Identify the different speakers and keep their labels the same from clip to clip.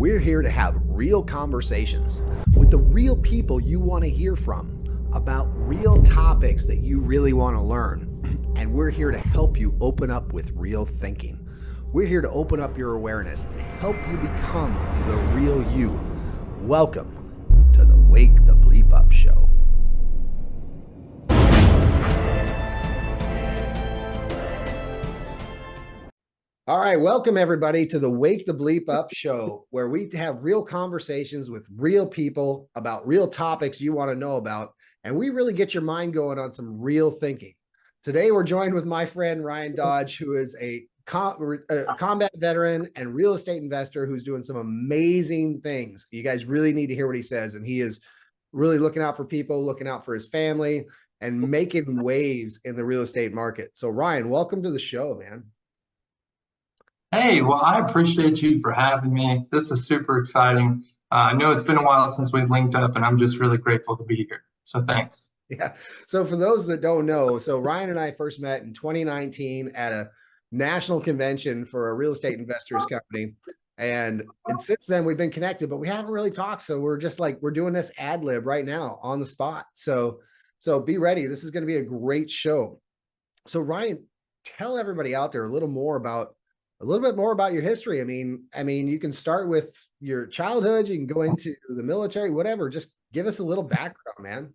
Speaker 1: We're here to have real conversations with the real people you want to hear from about real topics that you really want to learn. And we're here to help you open up with real thinking. We're here to open up your awareness and help you become the real you. Welcome to the Wake the Bleep Up Show. All right, welcome everybody to the Wake the Bleep Up Show, where we have real conversations with real people about real topics you want to know about, and we really get your mind going on some real thinking. Today, we're joined with my friend Ryan Dodge, who is a combat veteran and real estate investor who's doing some amazing things. You guys really need to hear what he says, and he is really looking out for people, looking out for his family, and making waves in the real estate market. So Ryan, welcome to the show, man.
Speaker 2: Hey, well, I appreciate you for having me. This is super exciting. I know it's been a while since we've linked up, and I'm just really grateful to be here. So thanks.
Speaker 1: Yeah. So for those that don't know, so Ryan and I first met in 2019 at a national convention for a real estate investors company. And since then we've been connected, but we haven't really talked. So we're just like, we're doing this ad lib right now on the spot. So be ready. This is going to be a great show. So Ryan, tell everybody out there a little bit more about your history. I mean, you can start with your childhood, you can go into the military, whatever. Just give us a little background, man.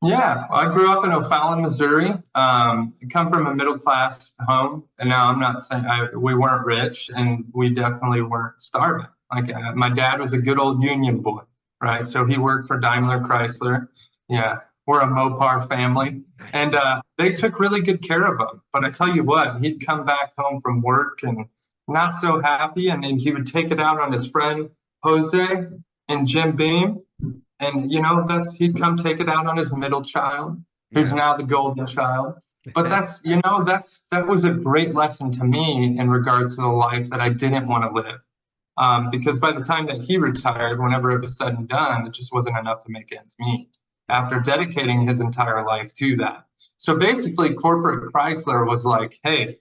Speaker 2: Yeah, I grew up in O'Fallon, Missouri. Come from a middle-class home, and now I'm not saying we weren't rich, and we definitely weren't starving. My dad was a good old union boy, right? So he worked for Daimler Chrysler. Yeah, we're a Mopar family.
Speaker 1: Nice.
Speaker 2: And they took really good care of him. But I tell you what, he'd come back home from work and not so happy. And then he would take it out on his friend Jose and Jim Beam. And, he'd come take it out on his middle child, who's now the golden child. But that was a great lesson to me in regards to the life that I didn't want to live. Because by the time that he retired, whenever it was said and done, it just wasn't enough to make ends meet, after dedicating his entire life to that. So basically, corporate Chrysler was like, hey,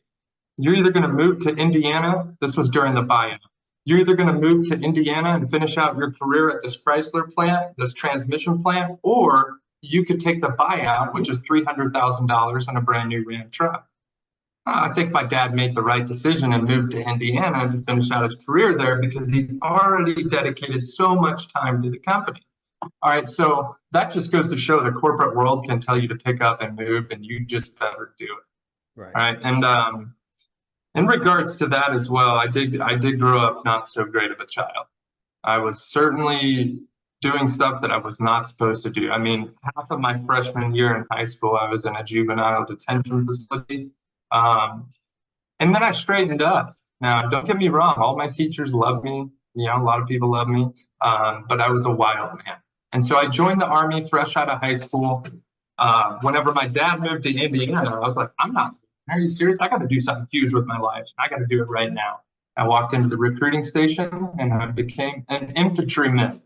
Speaker 2: you're either going to move to Indiana. This was during the buyout. You're either going to move to Indiana and finish out your career at this Chrysler plant, this transmission plant, or you could take the buyout, which is $300,000 on a brand new Ram truck. I think my dad made the right decision and moved to Indiana to finish out his career there because he already dedicated so much time to the company. All right, so that just goes to show the corporate world can tell you to pick up and move, and you just better do it.
Speaker 1: Right.
Speaker 2: All right, and in regards to that as well, I did grow up not so great of a child. I was certainly doing stuff that I was not supposed to do. I mean, half of my freshman year in high school, I was in a juvenile detention facility, and then I straightened up. Now, don't get me wrong, all my teachers love me. A lot of people love me, but I was a wild man. And so I joined the Army fresh out of high school. Whenever my dad moved to Indiana, I was like, are you serious? I got to do something huge with my life. I got to do it right now. I walked into the recruiting station and I became an infantryman.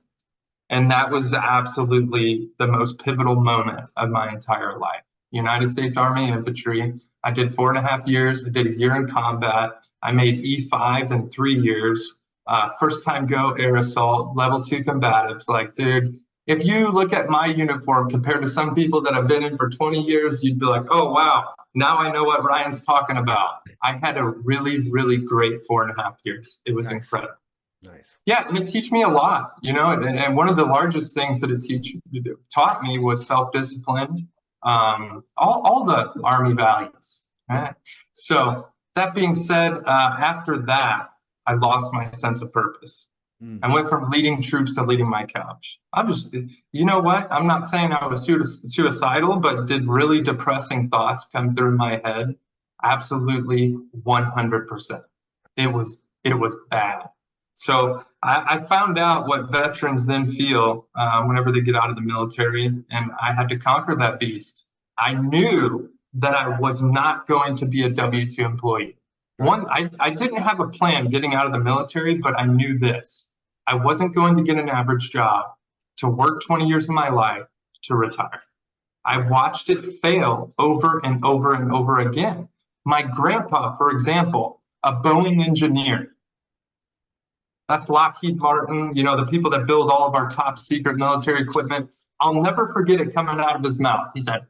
Speaker 2: And that was absolutely the most pivotal moment of my entire life. United States Army Infantry. I did 4.5 years. I did a year in combat. I made E5 in 3 years. First time go air assault, level 2 combatives. Like, dude, if you look at my uniform compared to some people that have been in for 20 years, you'd be like, oh, wow, now I know what Ryan's talking about. I had a really, really great 4.5 years. It was incredible.
Speaker 1: Nice.
Speaker 2: Yeah, and it taught me a lot, and one of the largest things that it taught me was self-discipline, all the Army values. Right? So that being said, after that, I lost my sense of purpose. I went from leading troops to leading my couch. You know what? I'm not saying I was suicidal, but did really depressing thoughts come through my head? Absolutely 100%. It was bad. So I found out what veterans then feel whenever they get out of the military, and I had to conquer that beast. I knew that I was not going to be a W-2 employee. I didn't have a plan getting out of the military, but I knew this. I wasn't going to get an average job, to work 20 years of my life, to retire. I watched it fail over and over and over again. My grandpa, for example, a Boeing engineer, That's Lockheed Martin, you know, the people that build all of our top secret military equipment. I'll never forget it coming out of his mouth. He said,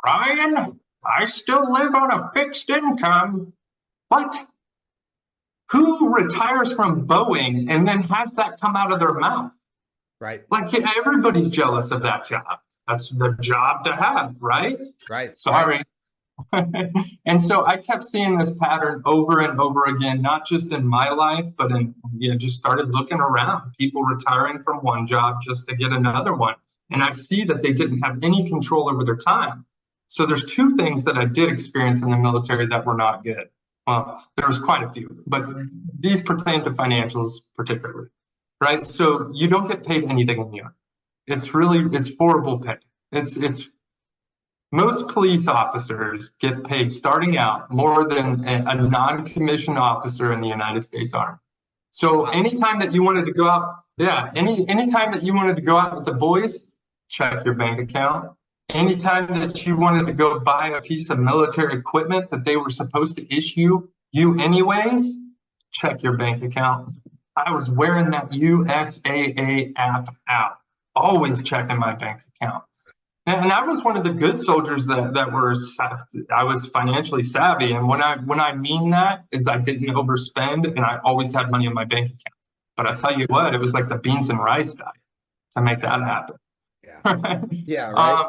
Speaker 2: Ryan, I still live on a fixed income. What? Who retires from Boeing and then has that come out of their mouth?
Speaker 1: Right.
Speaker 2: Like everybody's jealous of that job. That's the job to have, right?
Speaker 1: Right.
Speaker 2: Sorry. Right. And so I kept seeing this pattern over and over again, not just in my life, but in, you know, just started looking around, people retiring from one job just to get another one. And I see that they didn't have any control over their time. So there's two things that I did experience in the military that were not good. Well, there was quite a few, but these pertain to financials particularly, right? So you don't get paid anything in the Army. It's horrible pay. It's most police officers get paid starting out more than a non-commissioned officer in the United States Army. So anytime that you wanted to go out, yeah, anytime that you wanted to go out with the boys, check your bank account. Anytime that you wanted to go buy a piece of military equipment that they were supposed to issue you anyways, check your bank account. I was wearing that USAA app out, always checking my bank account. And I was one of the good soldiers that were, I was financially savvy. And when I mean that is I didn't overspend and I always had money in my bank account. But I tell you what, it was like the beans and rice diet to make that happen.
Speaker 1: Yeah. Yeah. Right.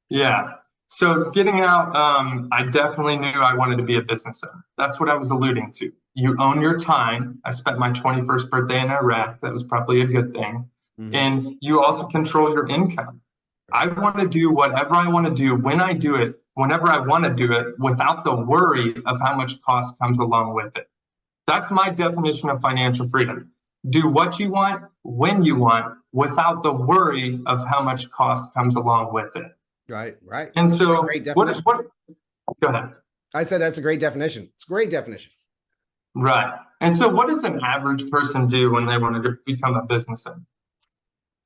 Speaker 2: Yeah. So getting out, I definitely knew I wanted to be a business owner. That's what I was alluding to. You own your time. I spent my 21st birthday in Iraq. That was probably a good thing. Mm-hmm. And you also control your income. I want to do whatever I want to do when I do it, whenever I want to do it, without the worry of how much cost comes along with it. That's my definition of financial freedom. Do what you want, when you want, without the worry of how much cost comes along with it.
Speaker 1: Right, right.
Speaker 2: And so, what, go ahead.
Speaker 1: I said that's a great definition. It's a great definition.
Speaker 2: Right. And so, what does an average person do when they want to become a business owner?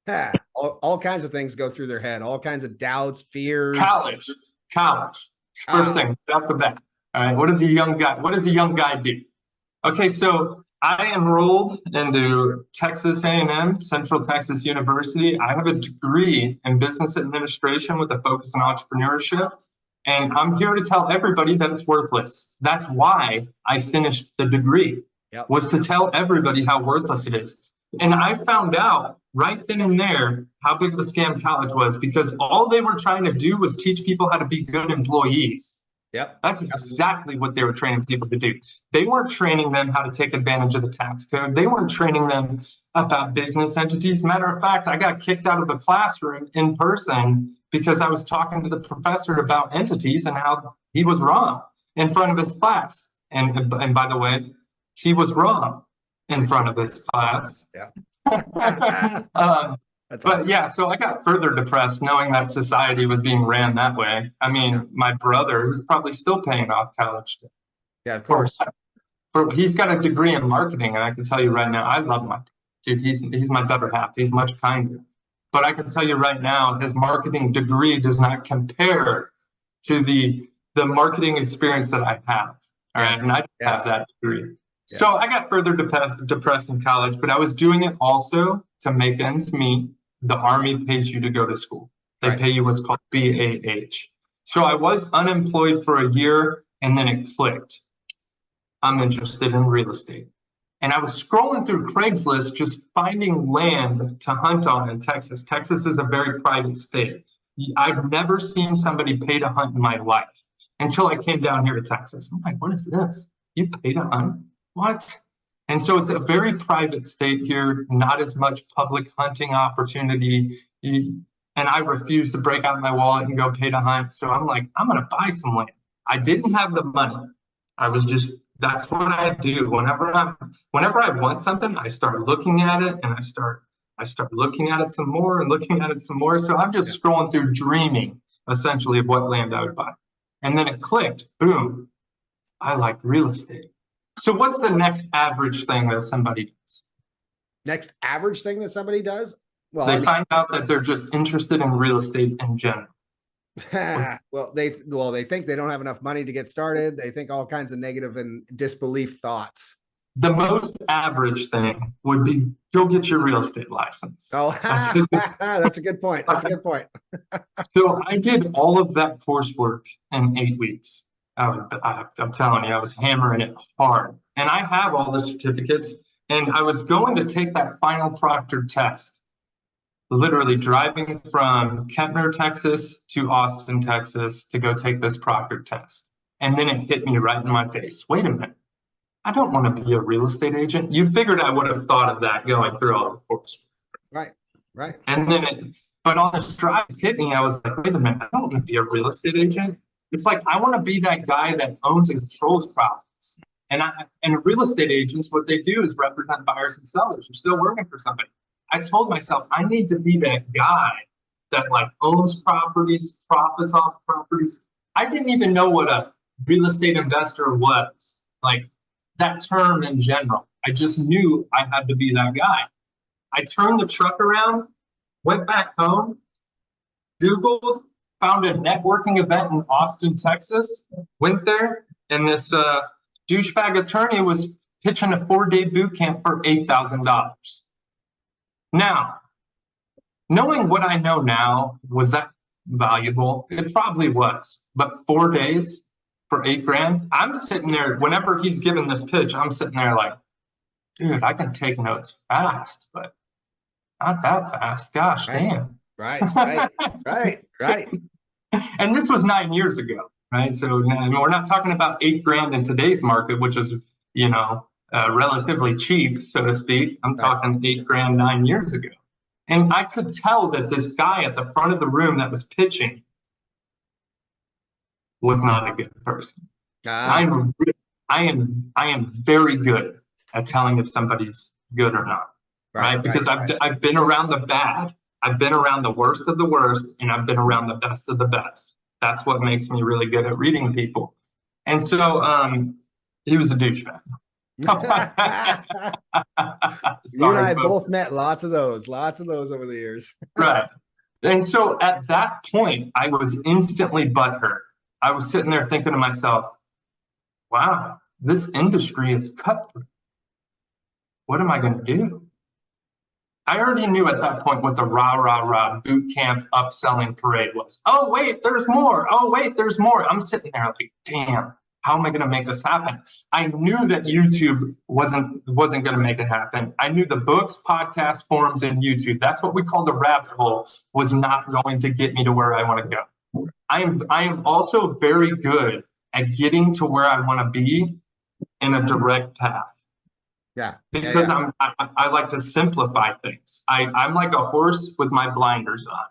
Speaker 1: Yeah, all kinds of things go through their head, all kinds of doubts, fears.
Speaker 2: College. First thing, off the bat. All right. What does a young guy do? Okay, so I enrolled into Texas A&M, Central Texas University. I have a degree in business administration with a focus on entrepreneurship. And I'm here to tell everybody that it's worthless. That's why I finished the degree, was to tell everybody how worthless it is. And I found out right then and there how big of a scam college was, because all they were trying to do was teach people how to be good employees. Yep. That's exactly what they were training people to do. They weren't training them how to take advantage of the tax code. They weren't training them about business entities. Matter of fact, I got kicked out of the classroom in person because I was talking to the professor about entities and how he was wrong in front of his class. And by the way, he was wrong in front of his class. Yeah. But awesome. Yeah, so I got further depressed knowing that society was being ran that way. I mean, my brother, who's probably still paying off college debt.
Speaker 1: Yeah, of course.
Speaker 2: But he's got a degree in marketing, and I can tell you right now, I love my dude. He's my better half. He's much kinder. But I can tell you right now, his marketing degree does not compare to the marketing experience that I have. All right, and I have that degree. Yes. So I got further depressed in college, but I was doing it also to make ends meet. The Army pays you to go to school. They pay you what's called BAH. So I was unemployed for a year, and then it clicked. I'm interested in real estate. And I was scrolling through Craigslist, just finding land to hunt on in Texas. Texas is a very private state. I've never seen somebody pay to hunt in my life until I came down here to Texas. I'm like, what is this? You pay to hunt? What? And so it's a very private state here, not as much public hunting opportunity. And I refuse to break out my wallet and go pay to hunt. So I'm like, I'm going to buy some land. I didn't have the money. I was just, that's what I do. Whenever I want something, I start looking at it and I start looking at it some more and looking at it some more. So I'm just scrolling through dreaming essentially of what land I would buy. And then it clicked, boom. I like real estate. So what's the next average thing that somebody does?
Speaker 1: Next average thing that somebody does?
Speaker 2: Well, they find out that they're just interested in real estate in general.
Speaker 1: Well, they think they don't have enough money to get started. They think all kinds of negative and disbelief thoughts.
Speaker 2: The most average thing would be go get your real estate license.
Speaker 1: Oh, that's a good point. That's a good point.
Speaker 2: So I did all of that coursework in 8 weeks. I'm telling you, I was hammering it hard. And I have all the certificates, and I was going to take that final proctored test, literally driving from Kentner, Texas to Austin, Texas to go take this proctored test. And then it hit me right in my face. Wait a minute. I don't want to be a real estate agent. You figured I would have thought of that going through all the course.
Speaker 1: Right, right.
Speaker 2: And then, but on this drive it hit me, I was like, wait a minute, I don't want to be a real estate agent. It's like, I want to be that guy that owns and controls properties. And real estate agents, what they do is represent buyers and sellers. You're still working for somebody. I told myself, I need to be that guy that like owns properties, profits off properties. I didn't even know what a real estate investor was. Like, that term in general. I just knew I had to be that guy. I turned the truck around, went back home, Googled, found a networking event in Austin, Texas, went there, and this douchebag attorney was pitching a 4-day boot camp for $8,000. Now, knowing what I know now, was that valuable? It probably was, but 4 days for $8,000. I'm sitting there, whenever he's giving this pitch, I'm sitting there like, dude, I can take notes fast, but not that fast. Gosh, damn.
Speaker 1: Right.
Speaker 2: And this was 9 years ago, right? So I mean, we're not talking about $8,000 in today's market, which is, relatively cheap, so to speak. I'm talking $8,000 9 years ago. And I could tell that this guy at the front of the room that was pitching was not a good person. I am very good at telling if somebody's good or not, right? Because I've been around the bad, I've been around the worst of the worst, and I've been around the best of the best. That's what makes me really good at reading people. And so he was a douchebag.
Speaker 1: You and I both met lots of those over the years.
Speaker 2: Right. And so at that point, I was instantly butthurt. I was sitting there thinking to myself, wow, this industry is cutthroat. What am I going to do? I already knew at that point what the rah boot camp upselling parade was. Oh, wait, there's more. Oh, wait, there's more. I'm sitting there like, damn, how am I going to make this happen? I knew that YouTube wasn't going to make it happen. I knew the books, podcasts, forums, and YouTube, that's what we call the rabbit hole, was not going to get me to where I want to go. I am also very good at getting to where I want to be in a direct path.
Speaker 1: Yeah.
Speaker 2: Because I like to simplify things. I'm like a horse with my blinders on.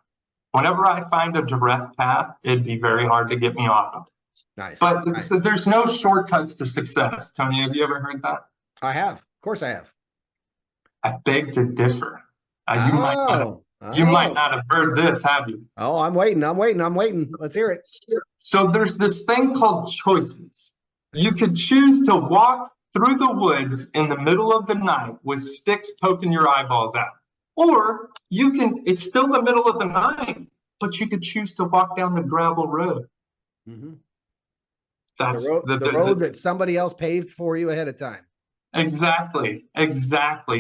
Speaker 2: Whenever I find a direct path, it'd be very hard to get me off of it.
Speaker 1: Nice.
Speaker 2: But there's no shortcuts to success. Tony, have you ever heard that?
Speaker 1: I have. Of course I have.
Speaker 2: I beg to differ. You might not have heard this, have you?
Speaker 1: Oh, I'm waiting. Let's hear it.
Speaker 2: So there's this thing called choices. You could choose to walk through the woods in the middle of the night with sticks poking your eyeballs out. Or it's still the middle of the night, but you could choose to walk down the gravel road.
Speaker 1: Mm-hmm.
Speaker 2: That's
Speaker 1: the road that somebody else paved for you ahead of time.
Speaker 2: Exactly. And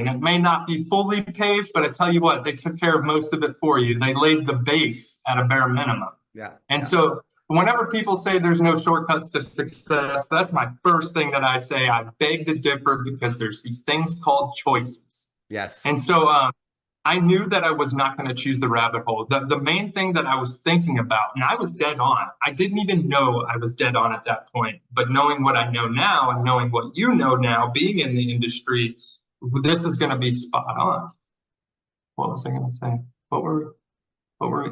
Speaker 2: it may not be fully paved, but I tell you what, they took care of most of it for you. They laid the base at a bare minimum.
Speaker 1: Yeah.
Speaker 2: And so whenever people say there's no shortcuts to success, that's my first thing that I say. I beg to differ, because there's these things called choices.
Speaker 1: Yes.
Speaker 2: And so I knew that I was not going to choose the rabbit hole. The main thing that I was thinking about, and I was dead on, I didn't even know I was dead on at that point. But knowing what I know now and knowing what you know now, being in the industry, this is going to be spot on. What was I going to say?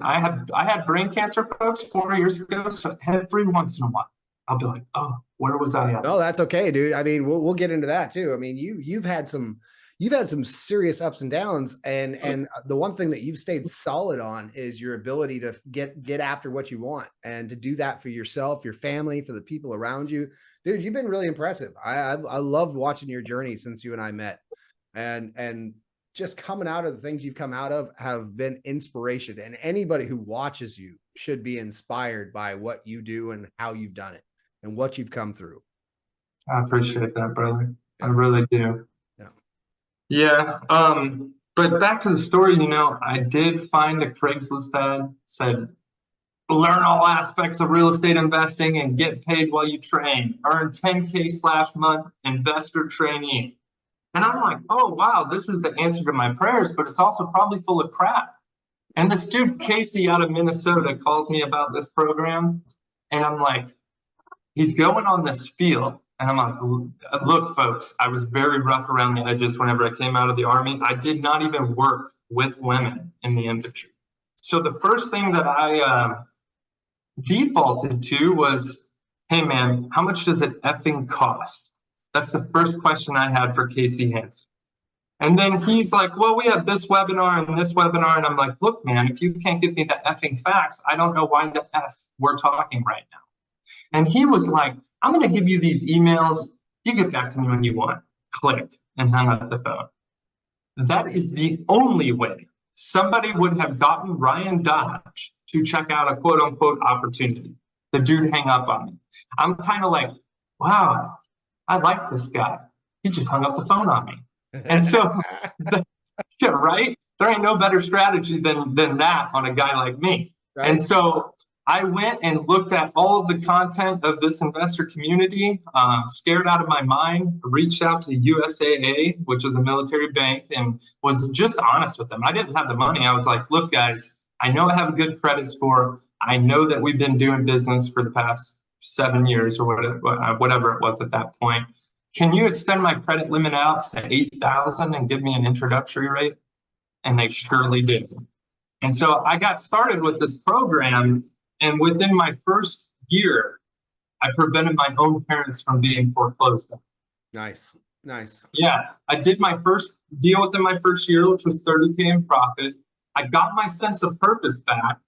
Speaker 2: I had brain cancer, folks, 4 years ago. So every once in a while, I'll be like, oh, where was I at?
Speaker 1: No, that's okay, dude. I mean, we'll get into that too. I mean, you've had some serious ups and downs, and the one thing that you've stayed solid on is your ability to get after what you want, and to do that for yourself, your family, for the people around you. Dude, you've been really impressive. I loved watching your journey since you and I met, and just coming out of the things you've come out of have been inspiration, and anybody who watches you should be inspired by what you do and how you've done it and what you've come through.
Speaker 2: I appreciate that, brother. I
Speaker 1: Yeah.
Speaker 2: really do.
Speaker 1: Yeah.
Speaker 2: Yeah. But back to the story, I did find a Craigslist ad said, learn all aspects of real estate investing and get paid while you train. Earn 10K/month investor trainee. And I'm like, oh, wow, this is the answer to my prayers, but it's also probably full of crap. And this dude, Casey, out of Minnesota, calls me about this program. And I'm like, he's going on this spiel. And I'm like, look, folks, I was very rough around the edges whenever I came out of the Army. I did not even work with women in the industry. So the first thing that I defaulted to was, hey, man, how much does it effing cost? That's the first question I had for Casey Hansen. And then he's like, well, we have this webinar and this webinar. And I'm like, look, man, if you can't give me the effing facts, I don't know why the F we're talking right now. And he was like, I'm going to give you these emails. You get back to me when you want. Click, and hung up the phone. That is the only way somebody would have gotten Ryan Dodge to check out a quote unquote opportunity. The dude hang up on me. I'm kind of like, wow, I like this guy. He just hung up the phone on me. And so, yeah, right? There ain't no better strategy than that on a guy like me. Right. And so I went and looked at all of the content of this investor community, scared out of my mind, reached out to USAA, which is a military bank, and was just honest with them. I didn't have the money. I was like, look, guys, I know I have a good credit score. I know that we've been doing business for the past 7 years or whatever it was at that point. Can you extend my credit limit out to 8,000 and give me an introductory rate? And they surely did. And so I got started with this program, and within my first year, I prevented my own parents from being foreclosed on.
Speaker 1: Nice.
Speaker 2: Yeah, I did my first deal within my first year, which was 30K in profit. I got my sense of purpose back.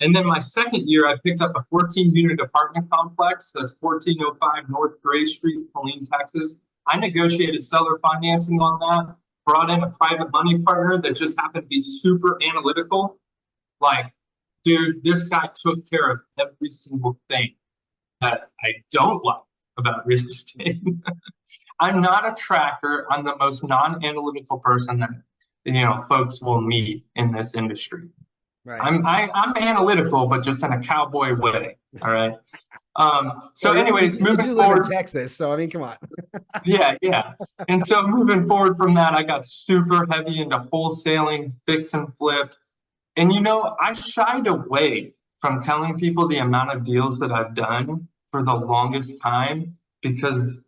Speaker 2: And then my second year, I picked up a 14-unit apartment complex that's 1405 North Gray Street, Killeen, Texas. I negotiated seller financing on that, brought in a private money partner that just happened to be super analytical. Like, dude, this guy took care of every single thing that I don't like about real estate. I'm not a tracker. I'm the most non-analytical person that folks will meet in this industry. Right. I'm analytical, but just in a cowboy way. All right. So, anyways, moving forward,
Speaker 1: in Texas, so I mean, come on.
Speaker 2: yeah. And so, moving forward from that, I got super heavy into wholesaling, fix and flip, and I shied away from telling people the amount of deals that I've done for the longest time because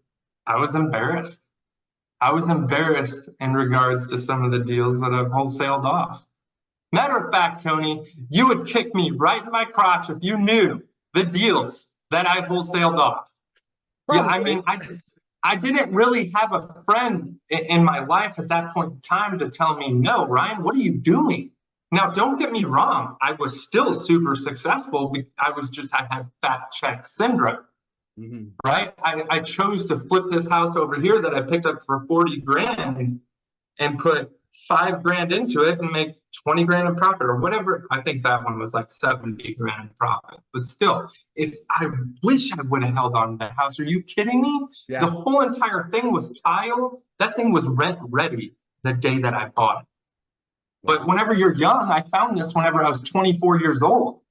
Speaker 2: I was embarrassed. I was embarrassed in regards to some of the deals that I've wholesaled off. Matter of fact, Tony, you would kick me right in my crotch if you knew the deals that I wholesaled off. Probably. Yeah, I mean, I didn't really have a friend in my life at that point in time to tell me, no, Ryan, what are you doing? Now, don't get me wrong. I was still super successful. I had fat check syndrome, right? I chose to flip this house over here that I picked up for 40 grand and put 5 grand into it and make 20 grand in profit or whatever. I think that one was like 70 grand in profit. But still, if I wish I would have held on to that house. Are you kidding me? Yeah. The whole entire thing was tile. That thing was rent ready the day that I bought it. Wow. But whenever you're young, I found this whenever I was 24 years old,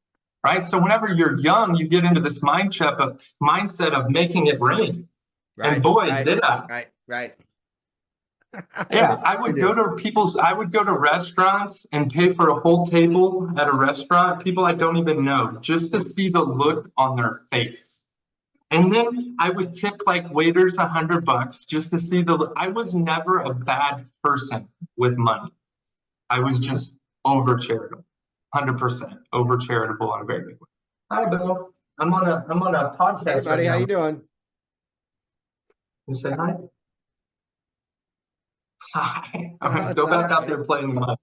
Speaker 2: right? So whenever you're young, you get into this mindset of making it rain. Right. And boy, did I.
Speaker 1: Right.
Speaker 2: Yeah, I would go to restaurants and pay for a whole table at a restaurant, people I don't even know, just to see the look on their face. And then I would tip like waiters $100 just to see the look. I was never a bad person with money. I was just over charitable, 100% over charitable on a very big way. Hi, Bill. I'm on a podcast.
Speaker 1: Hey, buddy, how you doing?
Speaker 2: You say hi. Hi. All right, go back out there and play in the mud.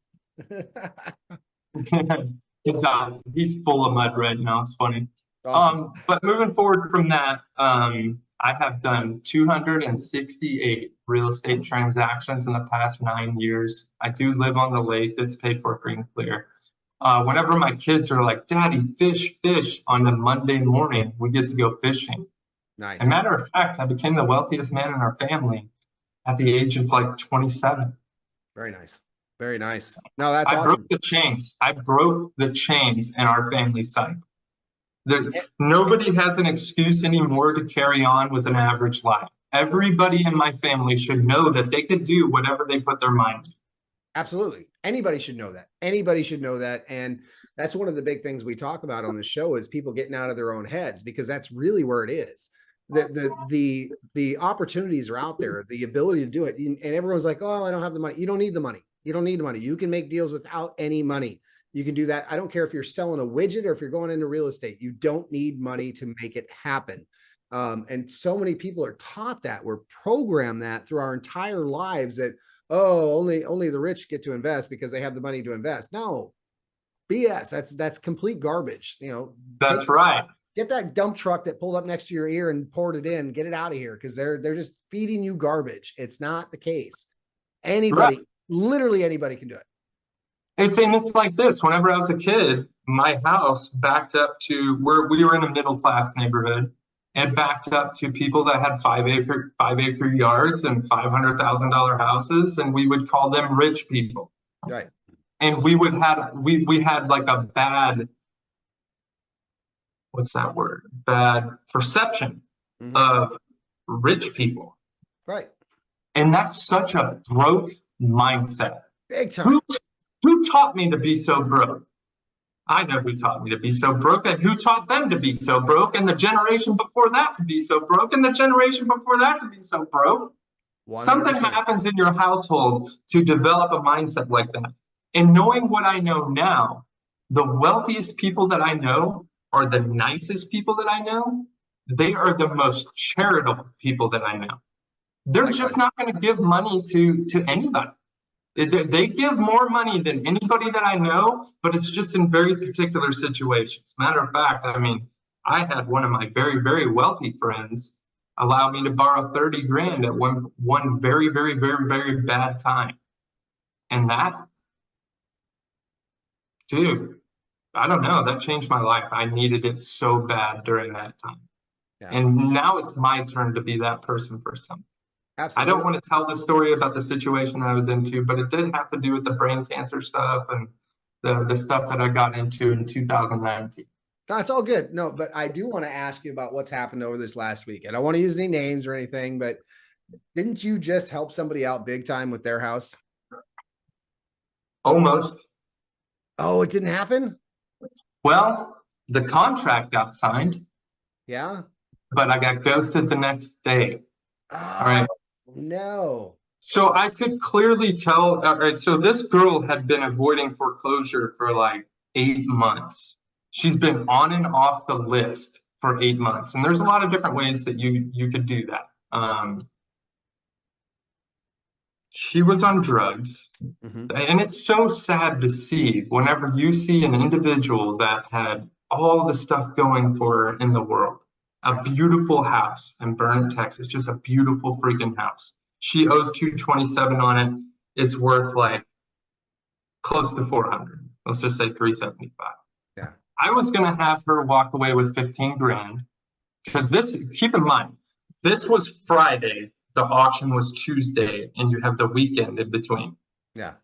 Speaker 2: He's full of mud right now. It's funny. Awesome. But moving forward from that, I have done 268 real estate transactions in the past 9 years. I do live on the lake. It's paid for free and clear. Whenever my kids are like, Daddy, fish on a Monday morning, we get to go fishing. Nice. As a matter of fact, I became the wealthiest man in our family at the age of like 27.
Speaker 1: Very nice. Very nice. No, that's
Speaker 2: I broke
Speaker 1: awesome.
Speaker 2: the chains. I broke the chains in our family cycle. Nobody has an excuse anymore to carry on with an average life. Everybody in my family should know that they could do whatever they put their mind to.
Speaker 1: Absolutely. Anybody should know that. Anybody should know that. And that's one of the big things we talk about on the show is people getting out of their own heads, because that's really where it is. The opportunities are out there, the ability to do it. And everyone's like, oh, I don't have the money. You don't need the money. You don't need the money. You can make deals without any money. You can do that. I don't care if you're selling a widget or if you're going into real estate. You don't need money to make it happen. And so many people are taught that. We're programmed that through our entire lives that, oh, only the rich get to invest because they have the money to invest. No, BS. That's complete garbage. You know,
Speaker 2: that's right.
Speaker 1: Get that dump truck that pulled up next to your ear and poured it in. Get it out of here, because they're just feeding you garbage. It's not the case. Anybody, right. Literally anybody can do it.
Speaker 2: It's like this. Whenever I was a kid, my house backed up to where we were in a middle class neighborhood, and backed up to people that had 5-acre yards and $500,000 houses, and we would call them rich people.
Speaker 1: Right.
Speaker 2: And we had like a bad, what's that word? Bad perception of rich people.
Speaker 1: Right.
Speaker 2: And that's such a broke mindset.
Speaker 1: Big time.
Speaker 2: Who taught me to be so broke? I know who taught me to be so broke, and who taught them to be so broke, and the generation before that to be so broke, and the generation before that to be so broke. 100%. Something happens in your household to develop a mindset like that. And knowing what I know now, the wealthiest people that I know are the nicest people that I know. They are the most charitable people that I know. They're just not going to give money to anybody. They give more money than anybody that I know, but it's just in very particular situations. Matter of fact, I mean, I had one of my very, very wealthy friends allow me to borrow 30 grand at one very, very, very, very bad time. And that, dude, I don't know, that changed my life. I needed it so bad during that time. Yeah. And now it's my turn to be that person for some. Absolutely. I don't want to tell the story about the situation I was into, but it did have to do with the brain cancer stuff and the stuff that I got into in 2019.
Speaker 1: No, it's all good. No, but I do want to ask you about what's happened over this last week. I don't want to use any names or anything, but didn't you just help somebody out big time with their house?
Speaker 2: Almost.
Speaker 1: Oh, it didn't happen?
Speaker 2: Well, the contract got signed.
Speaker 1: Yeah.
Speaker 2: But I got ghosted the next day.
Speaker 1: Oh, all right. No.
Speaker 2: So I could clearly tell, all right, so this girl had been avoiding foreclosure for like 8 months. She's been on and off the list for 8 months. And there's a lot of different ways that you could do that. She was on drugs. And it's so sad to see whenever you see an individual that had all the stuff going for her in the world. A beautiful house in Burnet, Texas, just a beautiful freaking house. She owes $227 on it. It's worth like close to $400. Let's just say $375.
Speaker 1: Yeah.
Speaker 2: I was gonna have her walk away with 15 grand because this. Keep in mind, this was Friday. The auction was Tuesday, and you have the weekend in between.
Speaker 1: Yeah.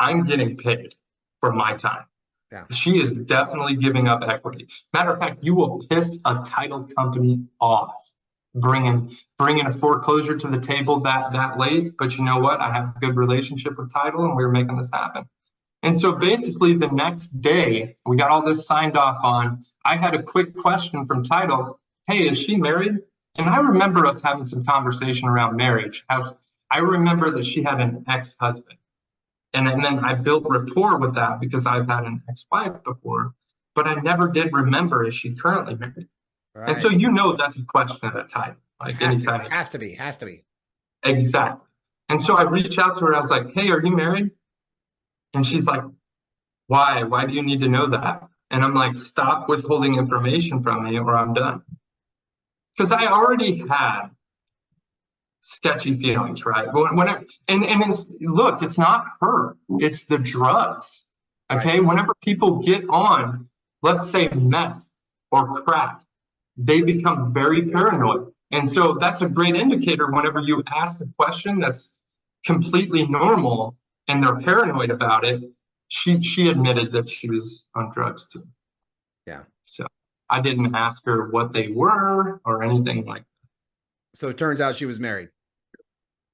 Speaker 2: I'm getting paid for my time.
Speaker 1: Yeah.
Speaker 2: She is definitely giving up equity. Matter of fact, you will piss a title company off bringing a foreclosure to the table that late. But you know what? I have a good relationship with title, and we were making this happen. And so basically the next day, we got all this signed off on. I had a quick question from title. Hey, is she married? And I remember us having some conversation around marriage. I remember that she had an ex-husband. And then I built rapport with that because I've had an ex-wife before, but I never did remember, is she currently married? Right. And so that's a question at a time. Like anytime.
Speaker 1: Has to be.
Speaker 2: Exactly. And so I reached out to her. I was like, hey, are you married? And she's like, why? Why do you need to know that? And I'm like, stop withholding information from me or I'm done. Because I already had sketchy feelings, right? It's not her, it's the drugs. Okay. Right. Whenever people get on, let's say meth or crack, they become very paranoid. And so that's a great indicator whenever you ask a question that's completely normal and they're paranoid about it. She admitted that she was on drugs too.
Speaker 1: Yeah.
Speaker 2: So I didn't ask her what they were or anything like that.
Speaker 1: So it turns out she was married.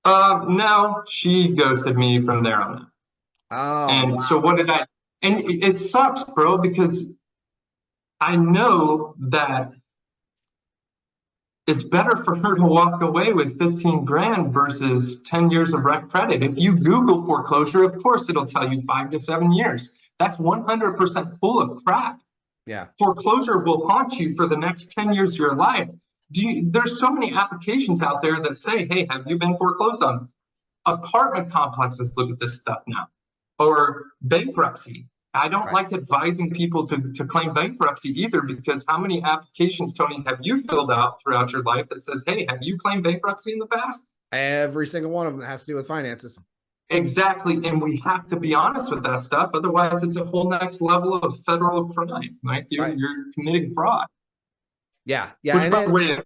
Speaker 2: No, she ghosted me from there on out.
Speaker 1: Oh,
Speaker 2: And so
Speaker 1: wow.
Speaker 2: what did I, and it sucks, bro, because I know that it's better for her to walk away with 15 grand versus 10 years of rec credit. If you Google foreclosure, of course, it'll tell you 5 to 7 years. That's 100% full of crap.
Speaker 1: Yeah.
Speaker 2: Foreclosure will haunt you for the next 10 years of your life. There's so many applications out there that say, hey, have you been foreclosed on? Apartment complexes look at this stuff now, or bankruptcy. I don't
Speaker 1: Right.
Speaker 2: like advising people to claim bankruptcy either, because how many applications, Tony, have you filled out throughout your life that says, hey, have you claimed bankruptcy in the past?
Speaker 1: Every single one of them has to do with finances.
Speaker 2: Exactly. And we have to be honest with that stuff. Otherwise, it's a whole next level of federal crime. Like
Speaker 1: Right.
Speaker 2: you're committing fraud.
Speaker 1: Yeah. Yeah.
Speaker 2: Which,
Speaker 1: And
Speaker 2: by the way,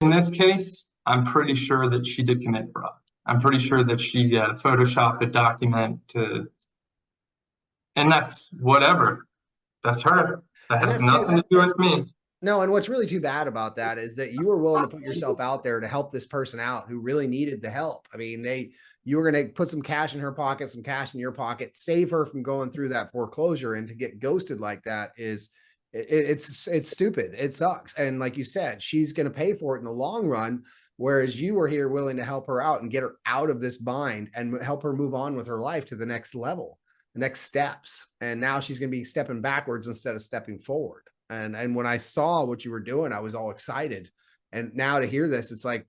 Speaker 2: in this case, I'm pretty sure that she did commit fraud. I'm pretty sure that she photoshopped a document to, and that's whatever. That's her. That
Speaker 1: and
Speaker 2: has
Speaker 1: that's too
Speaker 2: nothing to do with me.
Speaker 1: no, and what's really too bad about that is that you were willing to put yourself out there to help this person out who really needed the help. I mean, you were going to put some cash in her pocket, some cash in your pocket, save her from going through that foreclosure, and to get ghosted like that is it's stupid. It sucks. And like you said, she's going to pay for it in the long run. Whereas you were here willing to help her out and get her out of this bind and help her move on with her life to the next level, the next steps. And now she's going to be stepping backwards instead of stepping forward. And when I saw what you were doing, I was all excited. And now to hear this, it's like,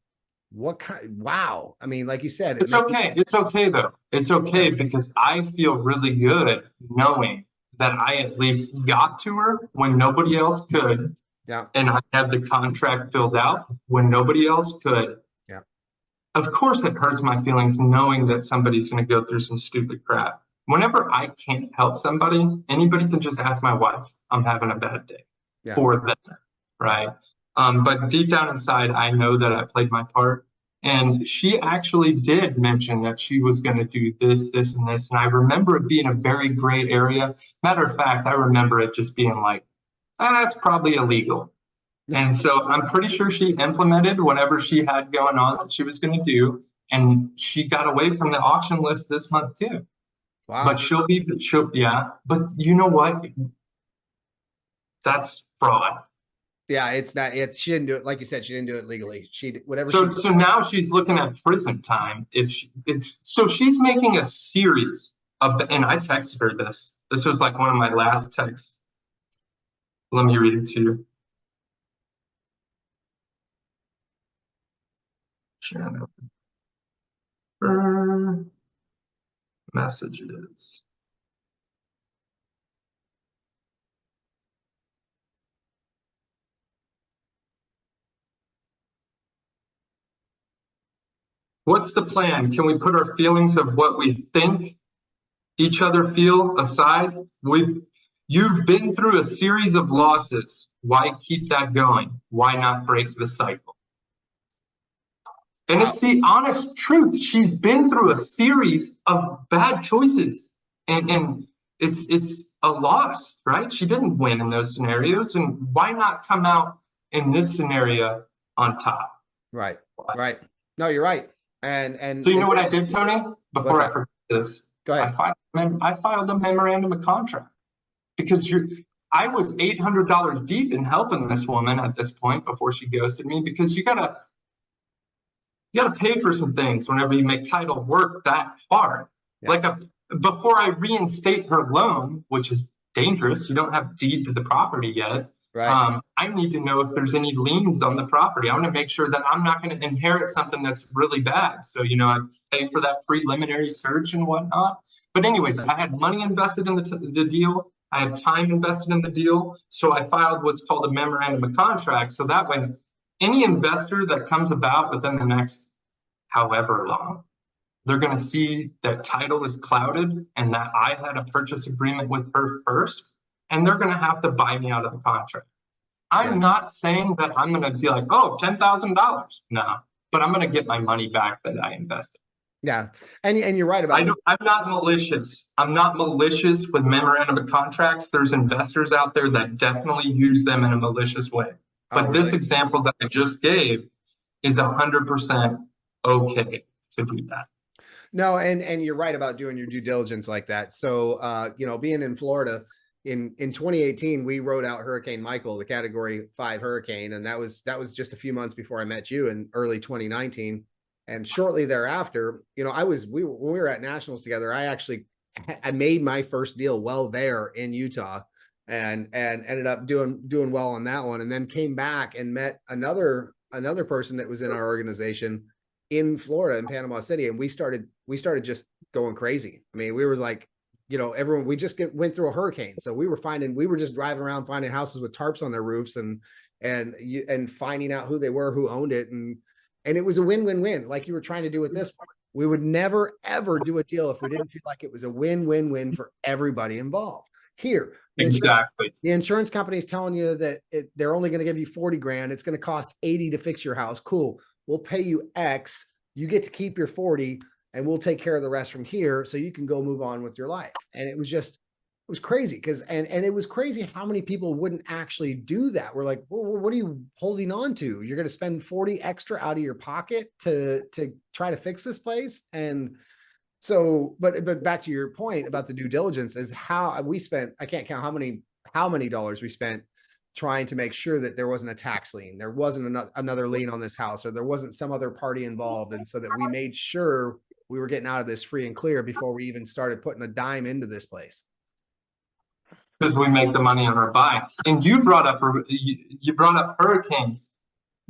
Speaker 1: what kind? Wow. I mean, like you said,
Speaker 2: It's okay. It's okay though. It's okay because I feel really good knowing that I at least got to her when nobody else could,
Speaker 1: yeah,
Speaker 2: and I had the contract filled out when nobody else could.
Speaker 1: yeah,
Speaker 2: Of course, it hurts my feelings knowing that somebody's going to go through some stupid crap. Whenever I can't help somebody, anybody can just ask my wife, I'm having a bad day
Speaker 1: yeah,
Speaker 2: for them, right? But deep down inside, I know that I played my part. And she actually did mention that she was going to do this, this, and this. And I remember it being a very gray area. Matter of fact, I remember it just being like, it's probably illegal. And so I'm pretty sure she implemented whatever she had going on that she was going to do. And she got away from the auction list this month too. But
Speaker 1: wow.
Speaker 2: yeah. But you know what? That's fraud.
Speaker 1: Yeah, it's not. She didn't do it like you said. She didn't do it legally. She did whatever she
Speaker 2: So
Speaker 1: did.
Speaker 2: so now she's looking at prison time. So she's making a series of, and I texted her this. This was like one of my last texts. Let me read it to you. Messages. What's the plan? Can we put our feelings of what we think each other feel aside? You've been through a series of losses. Why keep that going? Why not break the cycle? And
Speaker 1: Wow.
Speaker 2: it's the honest truth. She's been through a series of bad choices. And it's a loss, right? She didn't win in those scenarios. And why not come out in this scenario on top?
Speaker 1: Right. Right. No, you're right.
Speaker 2: So you know what I
Speaker 1: there's
Speaker 2: did, Tony?
Speaker 1: what's
Speaker 2: Before I
Speaker 1: that?
Speaker 2: forget this,
Speaker 1: Go
Speaker 2: I
Speaker 1: ahead.
Speaker 2: filed a memorandum of contract because I was $800 deep in helping this woman at this point before she ghosted me, because you gotta pay for some things whenever you make title work that hard.
Speaker 1: Yeah.
Speaker 2: Like before I reinstate her loan, which is dangerous, you don't have deed to the property yet.
Speaker 1: Right.
Speaker 2: I need to know if there's any liens on the property. I want to make sure that I'm not going to inherit something that's really bad. So, I pay for that preliminary search and whatnot. But anyways, I had money invested in the deal. I had time invested in the deal. So I filed what's called a memorandum of contract. So that way, any investor that comes about within the next however long, they're going to see that title is clouded and that I had a purchase agreement with her first, and they're going to have to buy me out of the contract. I'm
Speaker 1: Yeah.
Speaker 2: not saying that I'm going to be like, oh, $10,000. No, but I'm going to get my money back that I invested.
Speaker 1: Yeah. And you're right about the,
Speaker 2: I'm not malicious. I'm not malicious with memorandum of contracts. There's investors out there that definitely use them in a malicious way.
Speaker 1: oh,
Speaker 2: But this
Speaker 1: really?
Speaker 2: example that I just gave is 100% okay to do that.
Speaker 1: No, and you're right about doing your due diligence like that. So being in Florida in 2018, we wrote out Hurricane Michael, the category 5 hurricane, and that was just a few months before I met you in early 2019. And shortly thereafter, when we were at nationals together, I made my first deal well there in Utah, and ended up doing well on that one, and then came back and met another person that was in our organization in Florida, in Panama City, and we started just going crazy. I mean, we were like, everyone, we just went through a hurricane, so we were just driving around finding houses with tarps on their roofs, and finding out who they were, who owned it, and it was a win-win-win, like you were trying to do with this one. We would never ever do a deal if we didn't feel like it was a win-win-win for everybody involved. Here,
Speaker 2: Exactly.
Speaker 1: the insurance company is telling you that they're only going to give you 40 grand. It's going to cost 80 to fix your house. Cool. We'll pay you X. You get to keep your 40, and we'll take care of the rest from here so you can go move on with your life. And it was crazy because, and it was crazy how many people wouldn't actually do that. We're like, well, what are you holding on to? You're going to spend 40 extra out of your pocket to try to fix this place. And so, but back to your point about the due diligence is how we spent, I can't count how many dollars we spent trying to make sure that there wasn't a tax lien, there wasn't another lien on this house, or there wasn't some other party involved. And so that we made sure we were getting out of this free and clear before we even started putting a dime into this place.
Speaker 2: Because we make the money on our buy. And you brought up hurricanes.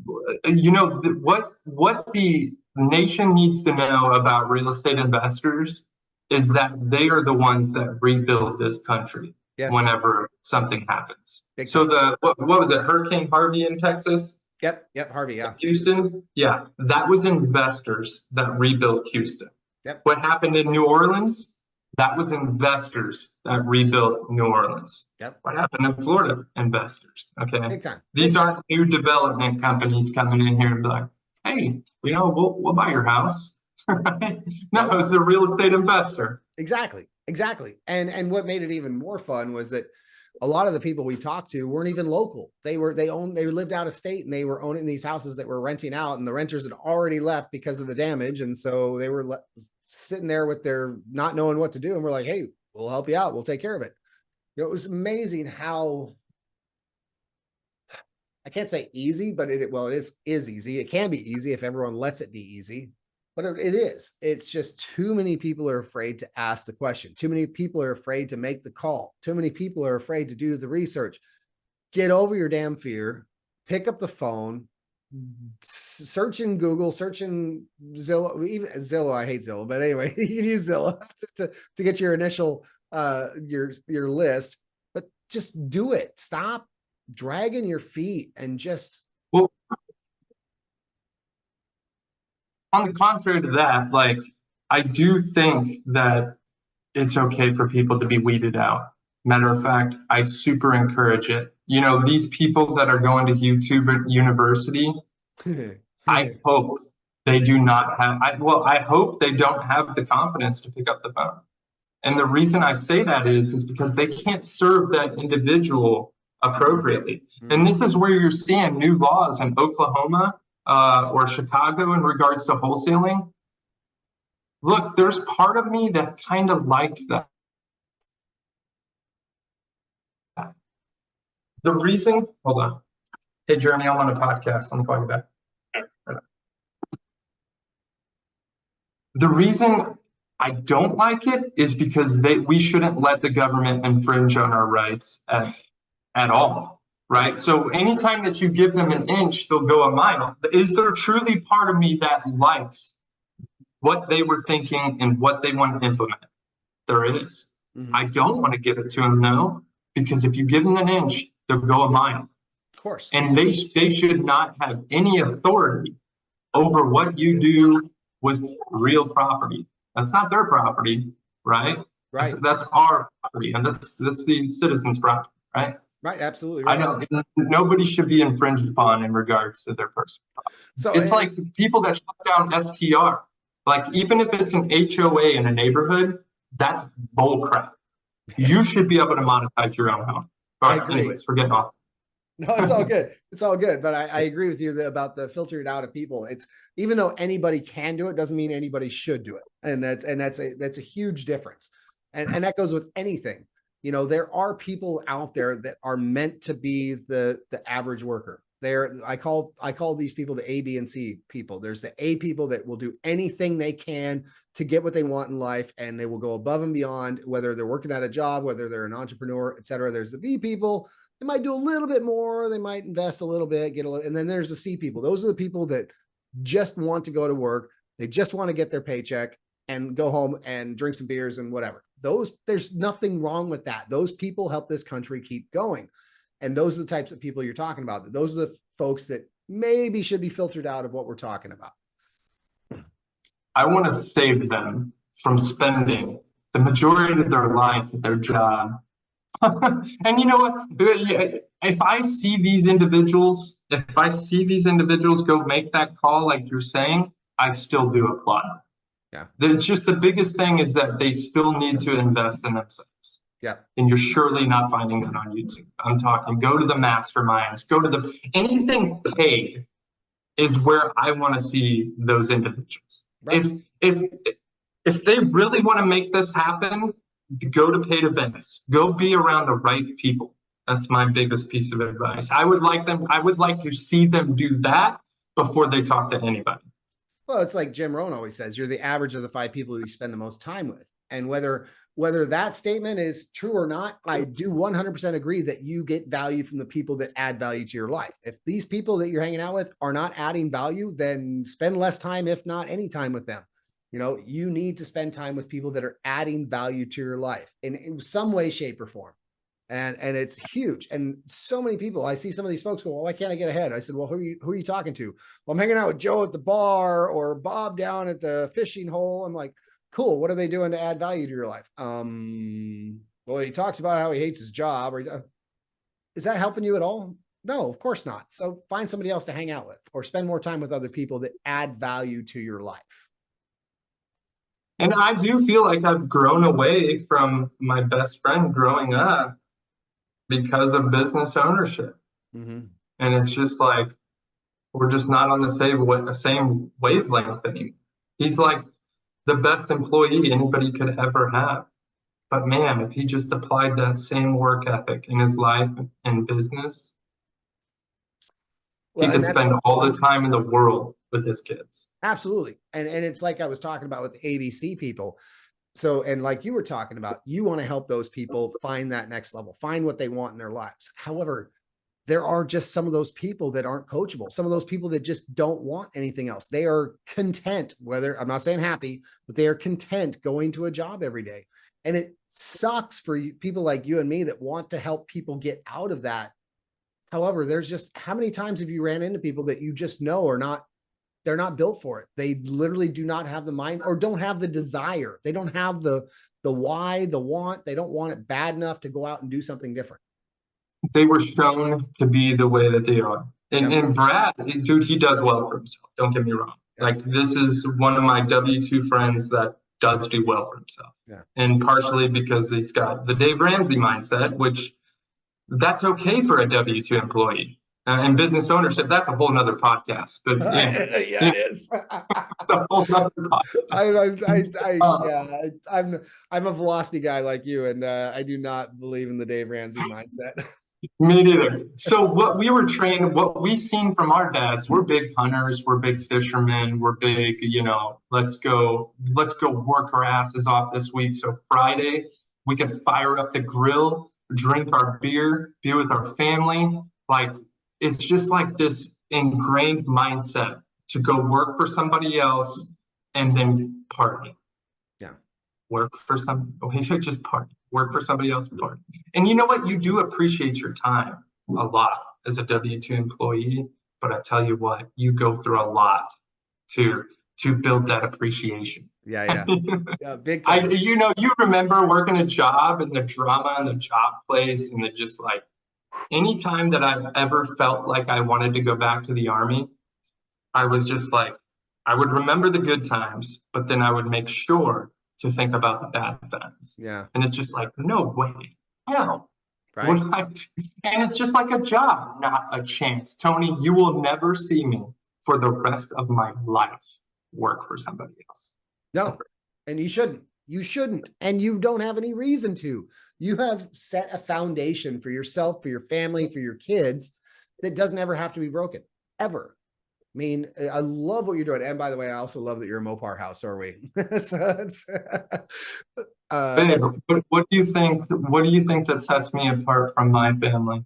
Speaker 2: What the nation needs to know about real estate investors is that they are the ones that rebuild this country
Speaker 1: Yes.
Speaker 2: whenever something happens.
Speaker 1: Big
Speaker 2: So
Speaker 1: time.
Speaker 2: what was it, Hurricane Harvey in Texas?
Speaker 1: Yep. Harvey. Yeah.
Speaker 2: Houston? Yeah, that was investors that rebuilt Houston.
Speaker 1: Yep.
Speaker 2: What happened in New Orleans? That was investors that rebuilt New Orleans.
Speaker 1: Yep.
Speaker 2: What happened in Florida? Investors. Okay.
Speaker 1: Big time.
Speaker 2: These aren't new development companies coming in here and be like, hey, we'll buy your house. Right? No, it was the real estate investor.
Speaker 1: Exactly. And what made it even more fun was that a lot of the people we talked to weren't even local. They lived out of state, and they were owning these houses that were renting out, and the renters had already left because of the damage. And so they were sitting there with their not knowing what to do. And we're like, hey, we'll help you out. We'll take care of it. It was amazing how, I can't say easy, but it is easy. It can be easy if everyone lets it be easy, but it is. It's just too many people are afraid to ask the question. Too many people are afraid to make the call. Too many people are afraid to do the research. Get over your damn fear. Pick up the phone. Search in Google. Search in Zillow. Even Zillow, I hate Zillow, but anyway, you can use Zillow to get your initial your list. But just do it. Stop dragging your feet and just.
Speaker 2: Well, on the contrary to that, like, I do think that it's okay for people to be weeded out. Matter of fact, I super encourage it. These people that are going to YouTube University, I hope they do not have, I hope they don't have the confidence to pick up the phone. And the reason I say that is because they can't serve that individual appropriately. And this is where you're seeing new laws in Oklahoma or Chicago in regards to wholesaling. Look, there's part of me that kind of liked that. The reason, hold on. Hey, Jeremy, I'm on a podcast. Let me call you back. The reason I don't like it is because we shouldn't let the government infringe on our rights at all, right? So anytime that you give them an inch, they'll go a mile. Is there truly part of me that likes what they were thinking and what they want to implement? There is. I don't want to give it to them, no, because if you give them an inch, they'll go a mile.
Speaker 1: Of course.
Speaker 2: And they should not have any authority over what you do with real property. That's not their property, right?
Speaker 1: Right.
Speaker 2: That's our property, and that's the citizens' property, right?
Speaker 1: Right. Absolutely
Speaker 2: I
Speaker 1: right.
Speaker 2: don't, nobody should be infringed upon in regards to their personal.
Speaker 1: So,
Speaker 2: It's
Speaker 1: and
Speaker 2: like people that shut down STR. Like even if it's an HOA in a neighborhood, that's bull crap.
Speaker 1: yeah,
Speaker 2: You should be able to monetize your own home. All
Speaker 1: I
Speaker 2: right,
Speaker 1: agree.
Speaker 2: anyways, we're getting off.
Speaker 1: No, it's all good. It's all good. But I agree with you about the filtering out of people. It's even though anybody can do it, doesn't mean anybody should do it. And that's a huge difference. And that goes with anything. You know, there are people out there that are meant to be the average worker. I call these people the A, B, and C people. There's the A people that will do anything they can to get what they want in life, and they will go above and beyond, whether they're working at a job, whether they're an entrepreneur, et cetera. There's the B people. They might do a little bit more. They might invest a little bit, get a little, and then there's the C people. Those are the people that just want to go to work. They just want to get their paycheck and go home and drink some beers and whatever. There's nothing wrong with that. Those people help this country keep going. And those are the types of people you're talking about. Those are the folks that maybe should be filtered out of what we're talking about.
Speaker 2: I want to save them from spending the majority of their life at their job. And you know what? If I see these individuals go make that call, like you're saying, I still do applaud.
Speaker 1: Yeah.
Speaker 2: It's just the biggest thing is that they still need to invest in themselves.
Speaker 1: Yeah.
Speaker 2: And you're surely not finding that on YouTube. I'm talking, go to the masterminds, go to anything paid is where I want to see those individuals.
Speaker 1: Right.
Speaker 2: If they really want to make this happen, go to paid events. Go be around the right people. That's my biggest piece of advice. I would like to see them do that before they talk to anybody.
Speaker 1: Well, it's like Jim Rohn always says, you're the average of the 5 people you spend the most time with. And whether that statement is true or not, I do 100% agree that you get value from the people that add value to your life. If these people that you're hanging out with are not adding value, then spend less time, if not any time with them. You know, you need to spend time with people that are adding value to your life in some way, shape, or form. And it's huge. And so many people, I see some of these folks go, well, why can't I get ahead? I said, well, who are you talking to? Well, I'm hanging out with Joe at the bar or Bob down at the fishing hole. I'm like, cool. What are they doing to add value to your life? Well, he talks about how he hates his job. Is that helping you at all? No, of course not. So find somebody else to hang out with or spend more time with other people that add value to your life.
Speaker 2: And I do feel like I've grown away from my best friend growing up because of business ownership.
Speaker 1: Mm-hmm.
Speaker 2: And it's just like, we're just not on the same wavelength anymore. He's like the best employee anybody could ever have. But man, if he just applied that same work ethic in his life and business, he could spend all the time in the world with his kids.
Speaker 1: Absolutely. And it's like I was talking about with ABC people. So, and like you were talking about, you want to help those people find that next level, find what they want in their lives. However, there are just some of those people that aren't coachable, some of those people that just don't want anything else. They are content, whether I'm not saying happy, but they are content going to a job every day. And it sucks for people like you and me that want to help people get out of that. However, there's just, how many times have you ran into people that you just know are not, they're not built for it. They literally do not have the mind or don't have the desire. They don't have the why, the want. They don't want it bad enough to go out and do something different.
Speaker 2: They were shown to be the way that they are. And Brad, dude, he does well for himself. Don't get me wrong. Like, this is one of my W-2 friends that does do well for himself.
Speaker 1: Yeah.
Speaker 2: And partially because he's got the Dave Ramsey mindset, which that's okay for a W-2 employee. And business ownership, that's a whole nother podcast. But
Speaker 1: yeah, it is.
Speaker 2: It's a whole nother
Speaker 1: podcast. I'm a velocity guy like you, and I do not believe in the Dave Ramsey mindset.
Speaker 2: Me neither. So what we were trained, what we seen from our dads, we're big hunters, we're big fishermen, we're big, let's go work our asses off this week. So Friday, we could fire up the grill, drink our beer, be with our family. Like, it's just like this ingrained mindset to go work for somebody else and then party.
Speaker 1: Yeah.
Speaker 2: Just party. Work for somebody else, party. And you know what? You do appreciate your time a lot as a W-2 employee, but I tell you what, you go through a lot to build that appreciation.
Speaker 1: Yeah. Yeah, big time.
Speaker 2: You remember working a job and the drama in the job place and the just like, Anytime that I've ever felt like I wanted to go back to the Army, I was just like, I would remember the good times, but then I would make sure to think about the bad times.
Speaker 1: Yeah.
Speaker 2: And it's just like, no way, hell, would
Speaker 1: Right.
Speaker 2: I do? And it's just like a job, not a chance. Tony, you will never see me for the rest of my life work for somebody else.
Speaker 1: No, and you shouldn't. You shouldn't. And you don't have any reason to. You have set a foundation for yourself, for your family, for your kids that doesn't ever have to be broken, ever. I mean, I love what you're doing. And by the way, I also love that you're a Mopar house, are we? So it's,
Speaker 2: Babe, what do you think? What do you think that sets me apart from my family?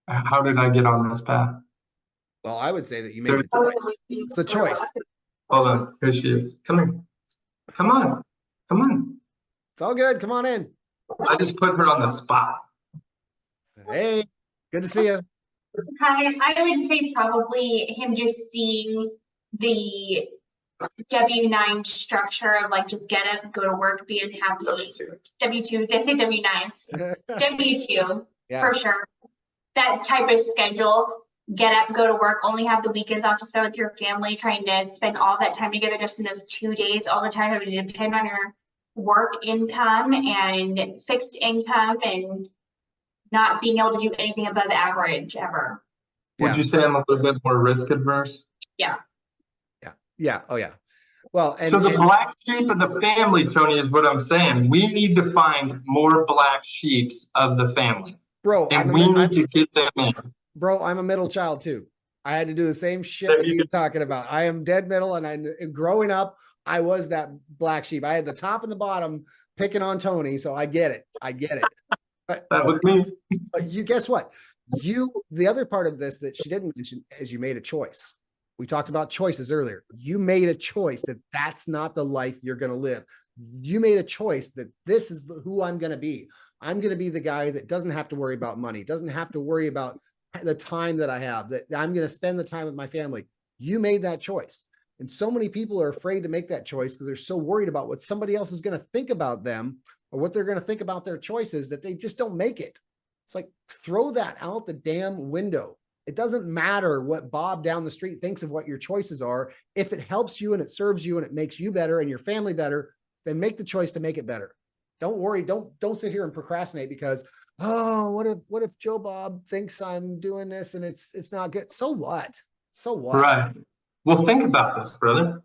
Speaker 2: How did I get on this path?
Speaker 1: well, I would say that you made
Speaker 2: There-
Speaker 1: the choice. It's a choice.
Speaker 2: Hold on, here she is. Come here. Come on. Come on.
Speaker 1: It's all good. Come on in.
Speaker 2: I just put her on the spot.
Speaker 1: Hey, good to see you.
Speaker 3: Hi, I would say probably him just seeing the W-9 structure of like just get up, go to work, be happy. W-2, did I say W-9? W-2,
Speaker 1: Yeah.
Speaker 3: for sure. That type of schedule, get up, go to work, only have the weekends off to spend with your family, trying to spend all that time together just in those 2 days, all the time having to depend on your work income and fixed income and not being able to do anything above average ever.
Speaker 2: Would
Speaker 1: Yeah.
Speaker 2: you say I'm a little bit more risk adverse?
Speaker 3: Yeah.
Speaker 1: Yeah. Oh, yeah. Well,
Speaker 2: So the black sheep of the family, Tony, is what I'm saying. We need to find more black sheeps of the family,
Speaker 1: bro,
Speaker 2: and we need to get them in.
Speaker 1: bro, I'm a middle child too. I had to do the same shit
Speaker 2: There
Speaker 1: that
Speaker 2: you
Speaker 1: you're talking about. I am dead middle, and growing up, I was that black sheep. I had the top and the bottom picking on Tony, so I get it. I get it. But
Speaker 2: That was me.
Speaker 1: you guess what? The other part of this that she didn't mention is you made a choice. We talked about choices earlier. You made a choice that that's not the life you're going to live. You made a choice that this is who I'm going to be. I'm going to be the guy that doesn't have to worry about money, doesn't have to worry about the time that I have, that I'm going to spend the time with my family. You made that choice. And so many people are afraid to make that choice because they're so worried about what somebody else is going to think about them or what they're going to think about their choices that they just don't make it. It's like, throw that out the damn window. It doesn't matter what Bob down the street thinks of what your choices are. If it helps you and it serves you and it makes you better and your family better, then make the choice to make it better. Don't worry. Don't sit here and procrastinate because, oh, what if Joe Bob thinks I'm doing this and it's not good? So what? So what?
Speaker 2: Right. Well, think about this, brother.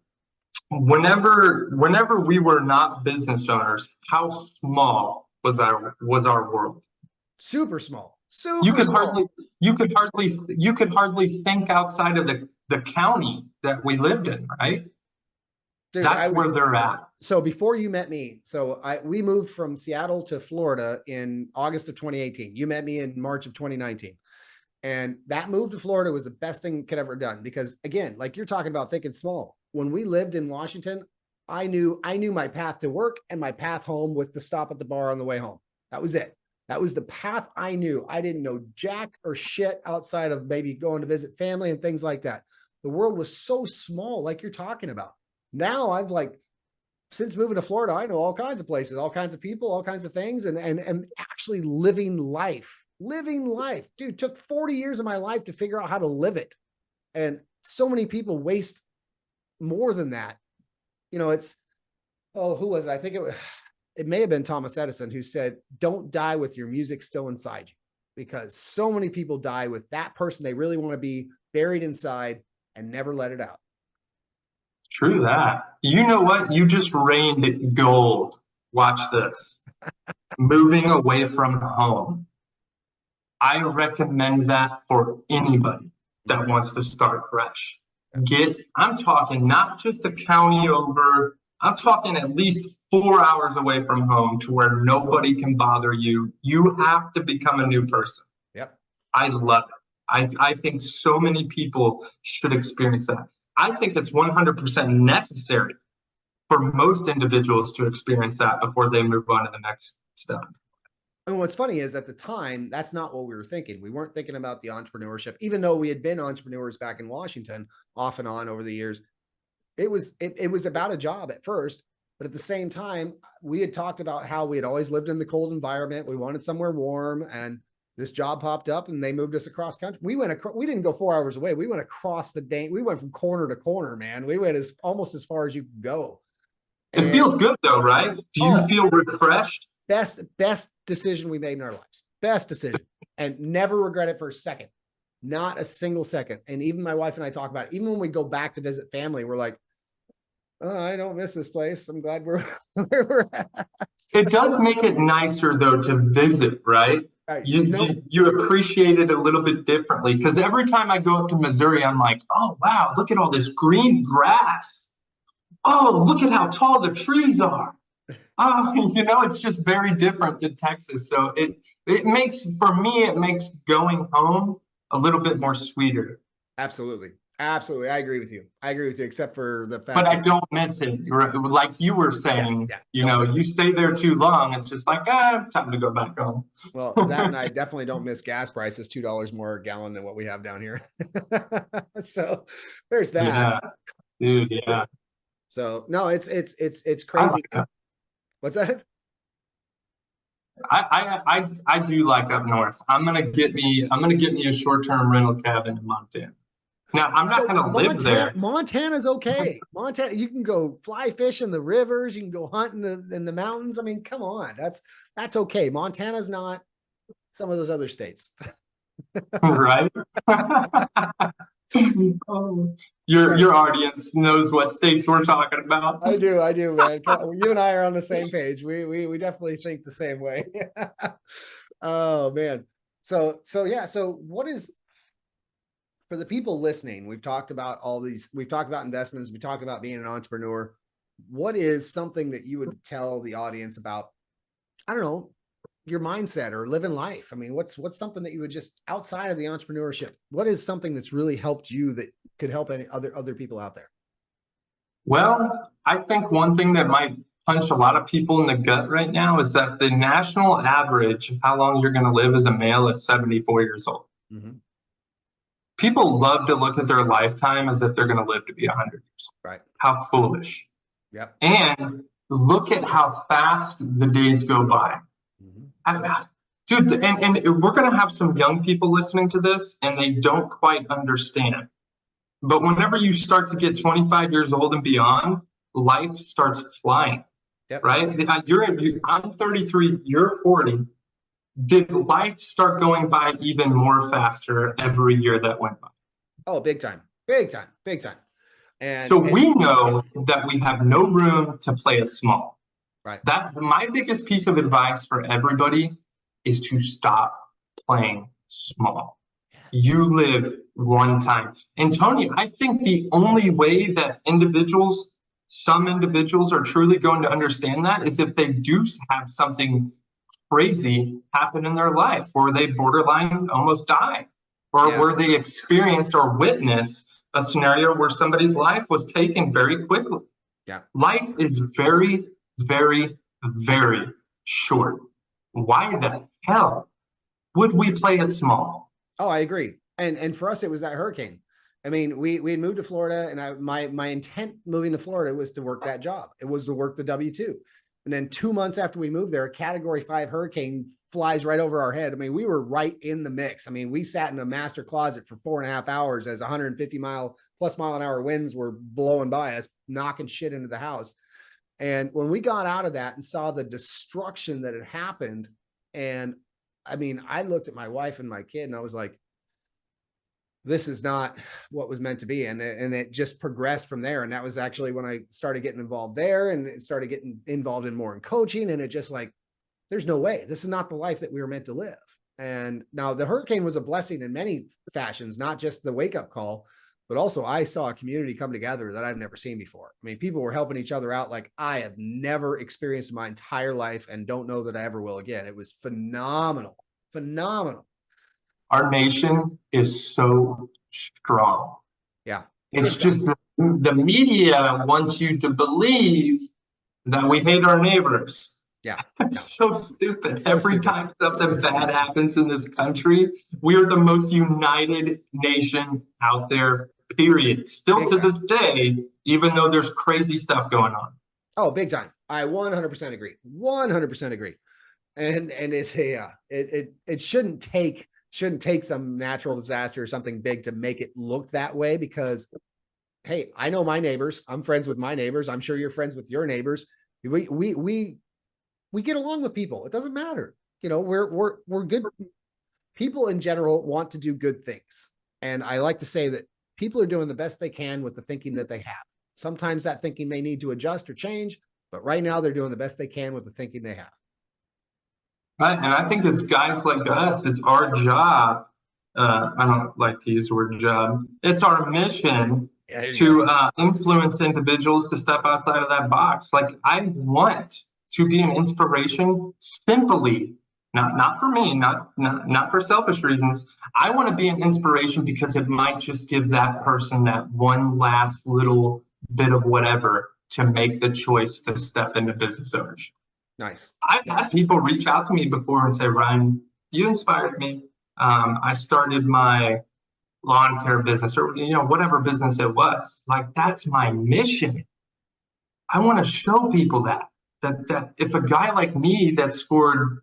Speaker 2: Whenever we were not business owners, how small was our world?
Speaker 1: Super small. Super
Speaker 2: You could
Speaker 1: small.
Speaker 2: hardly think outside of the county that we lived in, right?
Speaker 1: Dude,
Speaker 2: That's where they're at.
Speaker 1: So before you met me, we moved from Seattle to Florida in August of 2018. You met me in March of 2019. And that move to Florida was the best thing could ever done because, again, like you're talking about thinking small. When we lived in Washington, I knew my path to work and my path home with the stop at the bar on the way home. That was it. That was the path I knew. I didn't know jack or shit outside of maybe going to visit family and things like that. The world was so small, like you're talking about. Now I've since moving to Florida, I know all kinds of places, all kinds of people, all kinds of things, and actually living life. Dude, took 40 years of my life to figure out how to live it. And so many people waste more than that. You know, who was it? I think it may have been Thomas Edison who said, don't die with your music still inside you, because so many people die with that person they really want to be buried inside and never let it out.
Speaker 2: True that. You know what? You just rained gold. Watch this. Moving away from home. I recommend that for anybody that wants to start fresh. I'm talking not just a county over, I'm talking at least 4 hours away from home to where nobody can bother you. You have to become a new person.
Speaker 1: Yep.
Speaker 2: I love it. I think so many people should experience that. I think it's 100% necessary for most individuals to experience that before they move on to the next step.
Speaker 1: And what's funny is at the time, that's not what we were thinking. We weren't thinking about the entrepreneurship, even though we had been entrepreneurs back in Washington off and on over the years. It was about a job at first, but at the same time, we had talked about how we had always lived in the cold environment. We wanted somewhere warm, and this job popped up and they moved us across country. We didn't go 4 hours away. We went across we went from corner to corner, man. We went almost as far as you could go.
Speaker 2: It feels good though, right? Do you feel refreshed?
Speaker 1: Best decision we made in our lives. Best decision. And never regret it for a second. Not a single second. And even my wife and I talk about it. Even when we go back to visit family, we're like, oh, I don't miss this place. I'm glad we're where we're at.
Speaker 2: It does make it nicer though to visit, right? You appreciate it a little bit differently, because every time I go up to Missouri, I'm like, oh wow, look at all this green grass. Oh, look at how tall the trees are. Oh, it's just very different than Texas. So it makes going home a little bit more sweeter.
Speaker 1: Absolutely. Absolutely. I agree with you. Except for the fact
Speaker 2: but I don't miss it. Like you were saying, you stay there too long. It's just like, time to go back home.
Speaker 1: Well, that and I definitely don't miss gas prices, $2 more a gallon than what we have down here. So there's that.
Speaker 2: Yeah, dude. Yeah.
Speaker 1: So no, it's crazy. What's that?
Speaker 2: I do like up north. I'm gonna get me a short-term rental cabin in Montana. Now I'm not gonna live there.
Speaker 1: Montana's okay. Montana, you can go fly fish in the rivers, you can go hunt in the mountains. I mean, come on, that's okay. Montana's not some of those other states.
Speaker 2: Right? Your audience knows what states we're talking about.
Speaker 1: I do, man. You and I are on the same page. We definitely think the same way. Oh man. So yeah. So what is, for the people listening, we've talked about investments, we talked about being an entrepreneur. What is something that you would tell the audience about, I don't know, your mindset or living life? I mean, what's something that you would just, outside of the entrepreneurship, what is something that's really helped you that could help any other people out there?
Speaker 2: Well, I think one thing that might punch a lot of people in the gut right now is that the national average of how long you're going to live as a male is 74 years old. Mm-hmm. People love to look at their lifetime as if they're going to live to be 100 years old.
Speaker 1: Right.
Speaker 2: How foolish.
Speaker 1: Yep.
Speaker 2: And look at how fast the days go by. Dude, and we're going to have some young people listening to this and they don't quite understand. But whenever you start to get 25 years old and beyond, life starts flying. Yep. Right? I'm 33, you're 40. Did life start going by even more faster every year that went by?
Speaker 1: Oh, big time. And
Speaker 2: we know that we have no room to play it small.
Speaker 1: Right.
Speaker 2: My biggest piece of advice for everybody is to stop playing small. Yes. You live one time. And Tony, I think the only way that some individuals are truly going to understand that is if they do have something crazy happen in their life, or they borderline almost die, or where they experience or witness a scenario where somebody's life was taken very quickly.
Speaker 1: Yeah.
Speaker 2: Life is very, very, very short. Why the hell would we play it small?
Speaker 1: Oh, I agree. And for us, it was that hurricane. I mean, we had moved to Florida, and my intent moving to Florida was to work that job. It was to work the W-2. And then 2 months after we moved there, a Category 5 hurricane flies right over our head. I mean, we were right in the mix. I mean, we sat in a master closet for 4.5 hours as 150 mile an hour winds were blowing by us, knocking shit into the house. And when we got out of that and saw the destruction that had happened, and I mean, I looked at my wife and my kid and I was like, this is not what was meant to be. And it just progressed from there. And that was actually when I started getting involved there and started getting involved in coaching. And it just like, there's no way, this is not the life that we were meant to live. And now the hurricane was a blessing in many fashions, not just the wake up call, but also I saw a community come together that I've never seen before. I mean, people were helping each other out like I have never experienced in my entire life and don't know that I ever will again. It was phenomenal.
Speaker 2: Our nation is so strong.
Speaker 1: Yeah.
Speaker 2: It's just the media wants you to believe that we hate our neighbors.
Speaker 1: Yeah.
Speaker 2: It's so stupid. Every time something bad happens in this country, we are the most united nation out there, period. Still to this day, even though there's crazy stuff going on.
Speaker 1: Oh, big time. I 100% agree. 100% agree. And it's it shouldn't take some natural disaster or something big to make it look that way, because hey, I know my neighbors. I'm friends with my neighbors. I'm sure you're friends with your neighbors. We get along with people. It doesn't matter. You know, we're good people in general want to do good things. And I like to say that people are doing the best they can with the thinking that they have. Sometimes that thinking may need to adjust or change, but right now they're doing the best they can with the thinking they have.
Speaker 2: Right. And I think it's guys like us, it's our job. I don't like to use the word job. It's our mission to influence individuals to step outside of that box. Like, I want to be an inspiration simply, not for me, not for selfish reasons. I want to be an inspiration because it might just give that person that one last little bit of whatever to make the choice to step into business ownership.
Speaker 1: Nice.
Speaker 2: I've had people reach out to me before and say, Ryan, you inspired me. I started my lawn care business, or whatever business it was. Like, that's my mission. I want to show people that if a guy like me that scored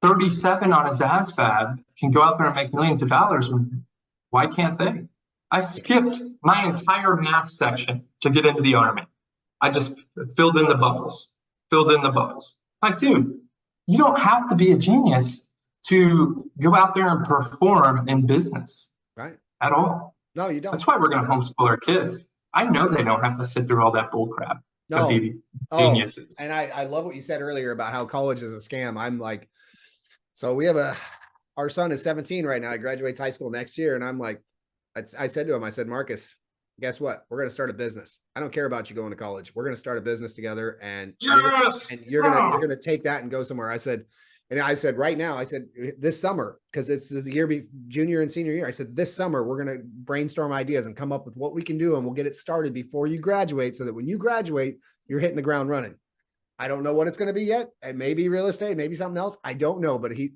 Speaker 2: 37 on his ASVAB can go out there and make millions of dollars, why can't they? I skipped my entire math section to get into the Army. I just filled in the bubbles. Like, dude, you don't have to be a genius to go out there and perform in business.
Speaker 1: Right.
Speaker 2: At all.
Speaker 1: No, you don't.
Speaker 2: That's why we're going to homeschool our kids. I know they don't have to sit through all that bull crap to be geniuses.
Speaker 1: And I love what you said earlier about how college is a scam. I'm like, so we have our son is 17 right now. He graduates high school next year. And I'm like, I said to him, I said, Marcus, guess what? We're going to start a business. I don't care about you going to college. We're going to start a business together, and you're going to take that and go somewhere. I said right now, I said this summer, because it's the year junior and senior year. I said this summer we're going to brainstorm ideas and come up with what we can do, and we'll get it started before you graduate, so that when you graduate, you're hitting the ground running. I don't know what it's going to be yet. It may be real estate, maybe something else. I don't know, but he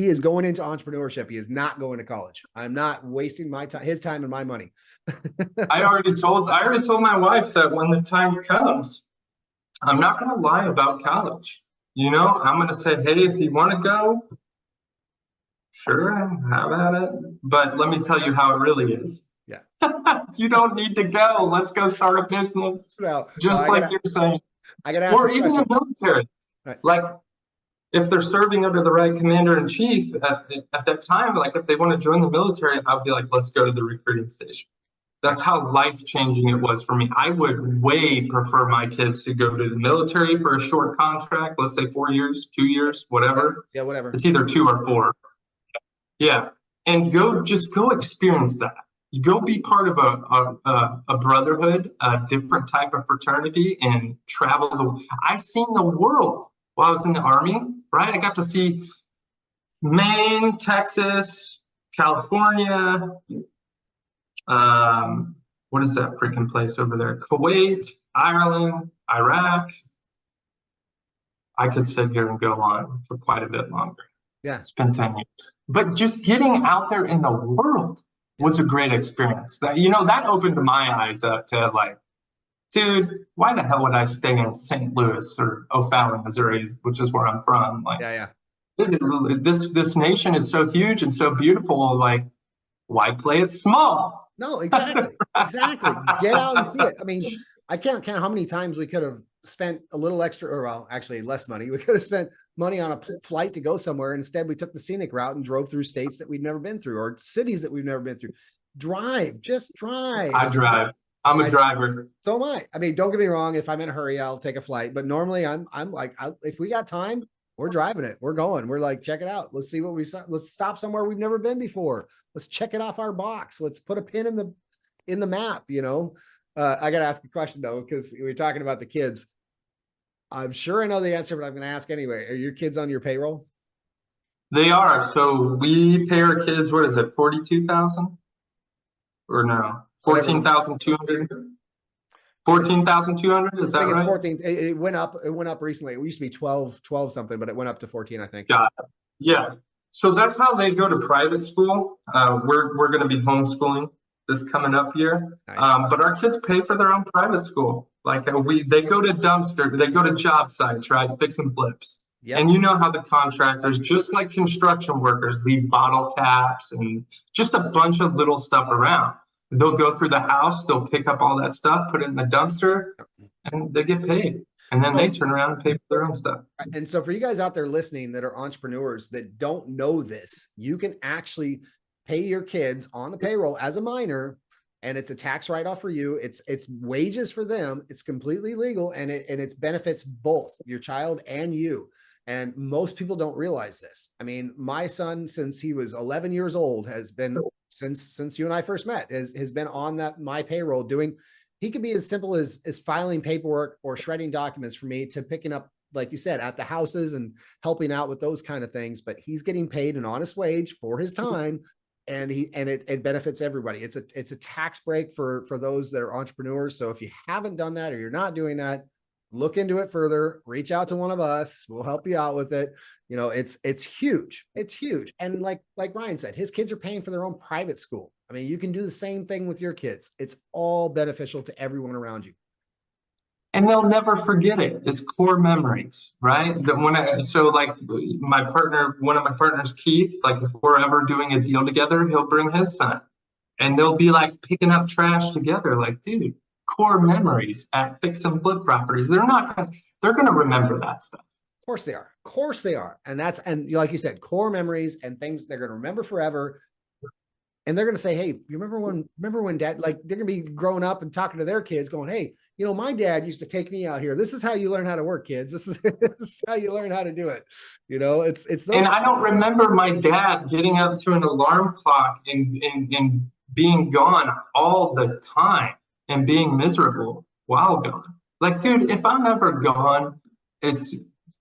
Speaker 1: is going into entrepreneurship. He is not going to college. I'm not wasting my time, his time and my money.
Speaker 2: I already told my wife that when the time comes, I'm not going to lie about college. I'm going to say, hey, if you want to go, sure, have at it. But let me tell you how it really is.
Speaker 1: Yeah.
Speaker 2: You don't need to go. Let's go start a business.
Speaker 1: Well,
Speaker 2: like you're saying.
Speaker 1: I got to ask
Speaker 2: or even the military.
Speaker 1: Right.
Speaker 2: Like, if they're serving under the right commander in chief at that time, like if they want to join the military, I'll be like, let's go to the recruiting station. That's how life-changing it was for me. I would way prefer my kids to go to the military for a short contract, let's say 4 years, 2 years, whatever.
Speaker 1: Yeah, whatever.
Speaker 2: It's either 2 or 4. Yeah, and go experience that. You go be part of a brotherhood, a different type of fraternity, and travel. I seen the world while I was in the Army, right? I got to see Maine, Texas, California. What is that freaking place over there? Kuwait, Ireland, Iraq. I could sit here and go on for quite a bit longer.
Speaker 1: Yeah.
Speaker 2: It's been 10 years. But just getting out there in the world was a great experience. That opened my eyes up to like, dude, why the hell would I stay in St. Louis or O'Fallon, Missouri, which is where I'm from? Like,
Speaker 1: yeah.
Speaker 2: This nation is so huge and so beautiful. Like, why play it small?
Speaker 1: No, exactly. Get out and see it. I mean, I can't count how many times we could have spent a little extra, or well, actually less money. We could have spent money on a flight to go somewhere. Instead, we took the scenic route and drove through states that we've never been through, or cities that we've never been through. Just drive.
Speaker 2: I drive. I'm a driver.
Speaker 1: So am I. I mean, don't get me wrong. If I'm in a hurry, I'll take a flight. But normally, I'm like, if we got time, we're driving it. We're going. We're like, check it out. Let's see what let's stop somewhere we've never been before. Let's check it off our box. Let's put a pin in the map. I got to ask a question though, because we were talking about the kids. I'm sure I know the answer, but I'm going to ask anyway. Are your kids on your payroll?
Speaker 2: They are. So we pay our kids, what is it, 42,000? Or no, 14,200? 14,200, is that right?
Speaker 1: It's 14. It went up recently. It used to be 12 something, but it went up to 14, I think.
Speaker 2: Got it. Yeah. So that's how they go to private school. We're going to be homeschooling this coming up year. Nice. But our kids pay for their own private school. Like they go to job sites, right? Fix and flips.
Speaker 1: Yep.
Speaker 2: And you know how the contractors, just like construction workers, leave bottle caps and just a bunch of little stuff around. They'll go through the house, they'll pick up all that stuff, put it in the dumpster, and they get paid. And then they turn around and pay for their own stuff.
Speaker 1: And so for you guys out there listening that are entrepreneurs that don't know this, you can actually pay your kids on the payroll as a minor, and it's a tax write-off for you. It's wages for them. It's completely legal, and it benefits both your child and you. And most people don't realize this. I mean, my son, since he was 11 years old, has been since you and I first met, has been on my payroll doing. He could be as simple as filing paperwork or shredding documents for me, to picking up, like you said, at the houses and helping out with those kind of things. But he's getting paid an honest wage for his time, and it benefits everybody. It's a tax break for those that are entrepreneurs. So if you haven't done that, or you're not doing that, look into it further, reach out to one of us. We'll help you out with it. You know, it's huge. It's huge. And like Ryan said, his kids are paying for their own private school. I mean, you can do the same thing with your kids. It's all beneficial to everyone around you.
Speaker 2: And they'll never forget it. It's core memories, right? That like one of my partners, Keith, like if we're ever doing a deal together, he'll bring his son, and they'll be like picking up trash together. Like, dude, core memories at fix and flip properties. They're going to remember that stuff.
Speaker 1: Of course they are. Of course they are. And like you said, core memories and things they're going to remember forever. And they're going to say, hey, you remember when dad, like they're going to be growing up and talking to their kids going, hey, you know, my dad used to take me out here. This is how you learn how to work, kids. This is how you learn how to do it. You know, it's
Speaker 2: and I don't remember my dad getting up to an alarm clock and being gone all the time and being miserable while gone. Like, dude, if I'm ever gone, it's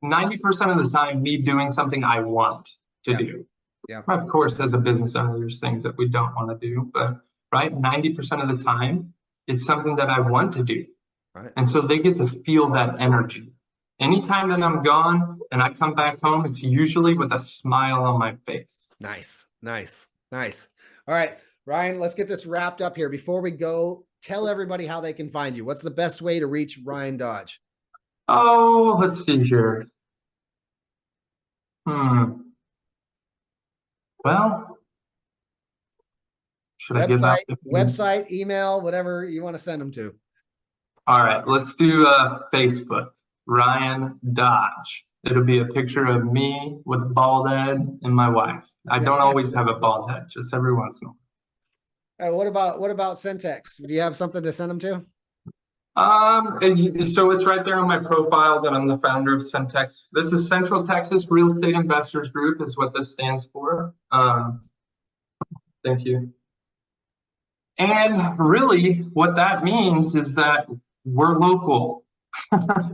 Speaker 2: 90% of the time me doing something I want to do.
Speaker 1: Yeah.
Speaker 2: Of course, as a business owner, there's things that we don't want to do, but 90% of the time, it's something that I want to do.
Speaker 1: Right.
Speaker 2: And so they get to feel that energy. Anytime that I'm gone and I come back home, it's usually with a smile on my face.
Speaker 1: Nice. All right, Ryan, let's get this wrapped up here. Before we go, tell everybody how they can find you. What's the best way to reach Ryan Dodge?
Speaker 2: Oh, let's see here. Well, should I give out
Speaker 1: website, email, whatever you want to send them to?
Speaker 2: All right, let's do Facebook, Ryan Dodge. It'll be a picture of me with a bald head and my wife. I don't always have a bald head, just every once in a while.
Speaker 1: All right, what about Centex? Do you have something to send them to?
Speaker 2: So it's right there on my profile that I'm the founder of Centex. This is Central Texas Real Estate Investors Group is what this stands for. Thank you. And really what that means is that we're local.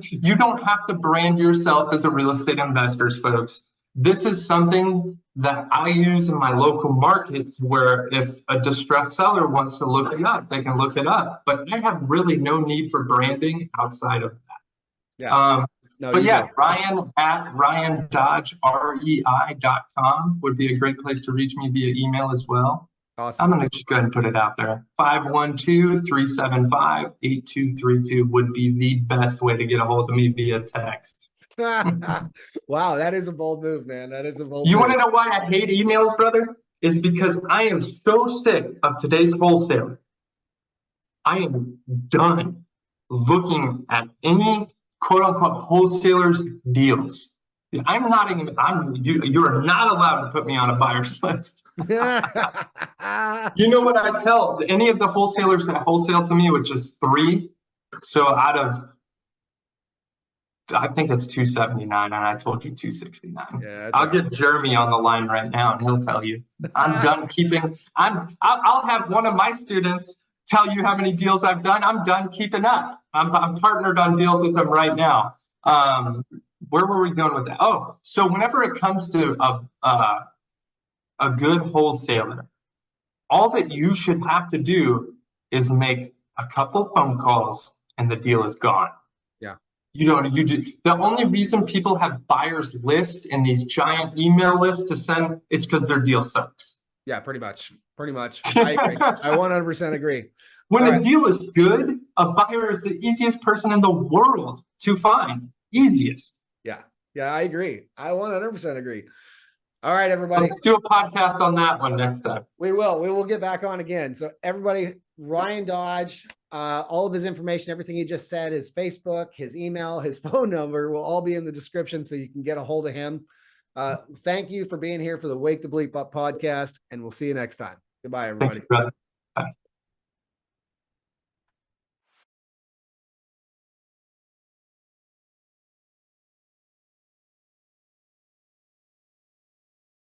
Speaker 2: You don't have to brand yourself as a real estate investors, folks. This is something that I use in my local market where if a distressed seller wants to look it up, they can look it up. But I have really no need for branding outside of that.
Speaker 1: Yeah.
Speaker 2: Ryan at RyanDodgeREI.com would be a great place to reach me via email as well.
Speaker 1: Awesome.
Speaker 2: I'm going to just go ahead and put it out there. 512-375-8232 would be the best way to get a hold of me via text.
Speaker 1: Wow, that is a bold move, man. That is a bold move.
Speaker 2: You want to know why I hate emails, brother? Is because I am so sick of today's wholesaler. I am done looking at any quote unquote wholesalers deals. You are not allowed to put me on a buyer's list. You know what I tell any of the wholesalers that wholesale to me, which is 3. So out of, I think it's 279, and I told you 269. Yeah, I'll get Jeremy on the line right now, and he'll tell you. I'm done keeping. I'll have one of my students tell you how many deals I've done. I'm done keeping up. I'm partnered on deals with them right now. Where were we going with that? Oh, so whenever it comes to a good wholesaler, all that you should have to do is make a couple phone calls, and the deal is gone. The only reason people have buyers lists and these giant email lists to send, it's because their deal sucks.
Speaker 1: Yeah, pretty much. I agree. I 100% agree.
Speaker 2: When a deal is good, a buyer is the easiest person in the world to find. Easiest.
Speaker 1: Yeah. Yeah, I agree. I 100% agree. All right, everybody.
Speaker 2: Let's do a podcast on that one next time.
Speaker 1: We will get back on again. So everybody, Ryan Dodge, all of his information, everything he just said, his Facebook, his email, his phone number will all be in the description so you can get a hold of him. Thank you for being here for the Wake the Bleep Up podcast, and we'll see you next time. Goodbye, everybody.
Speaker 2: Thank you, brother. Bye.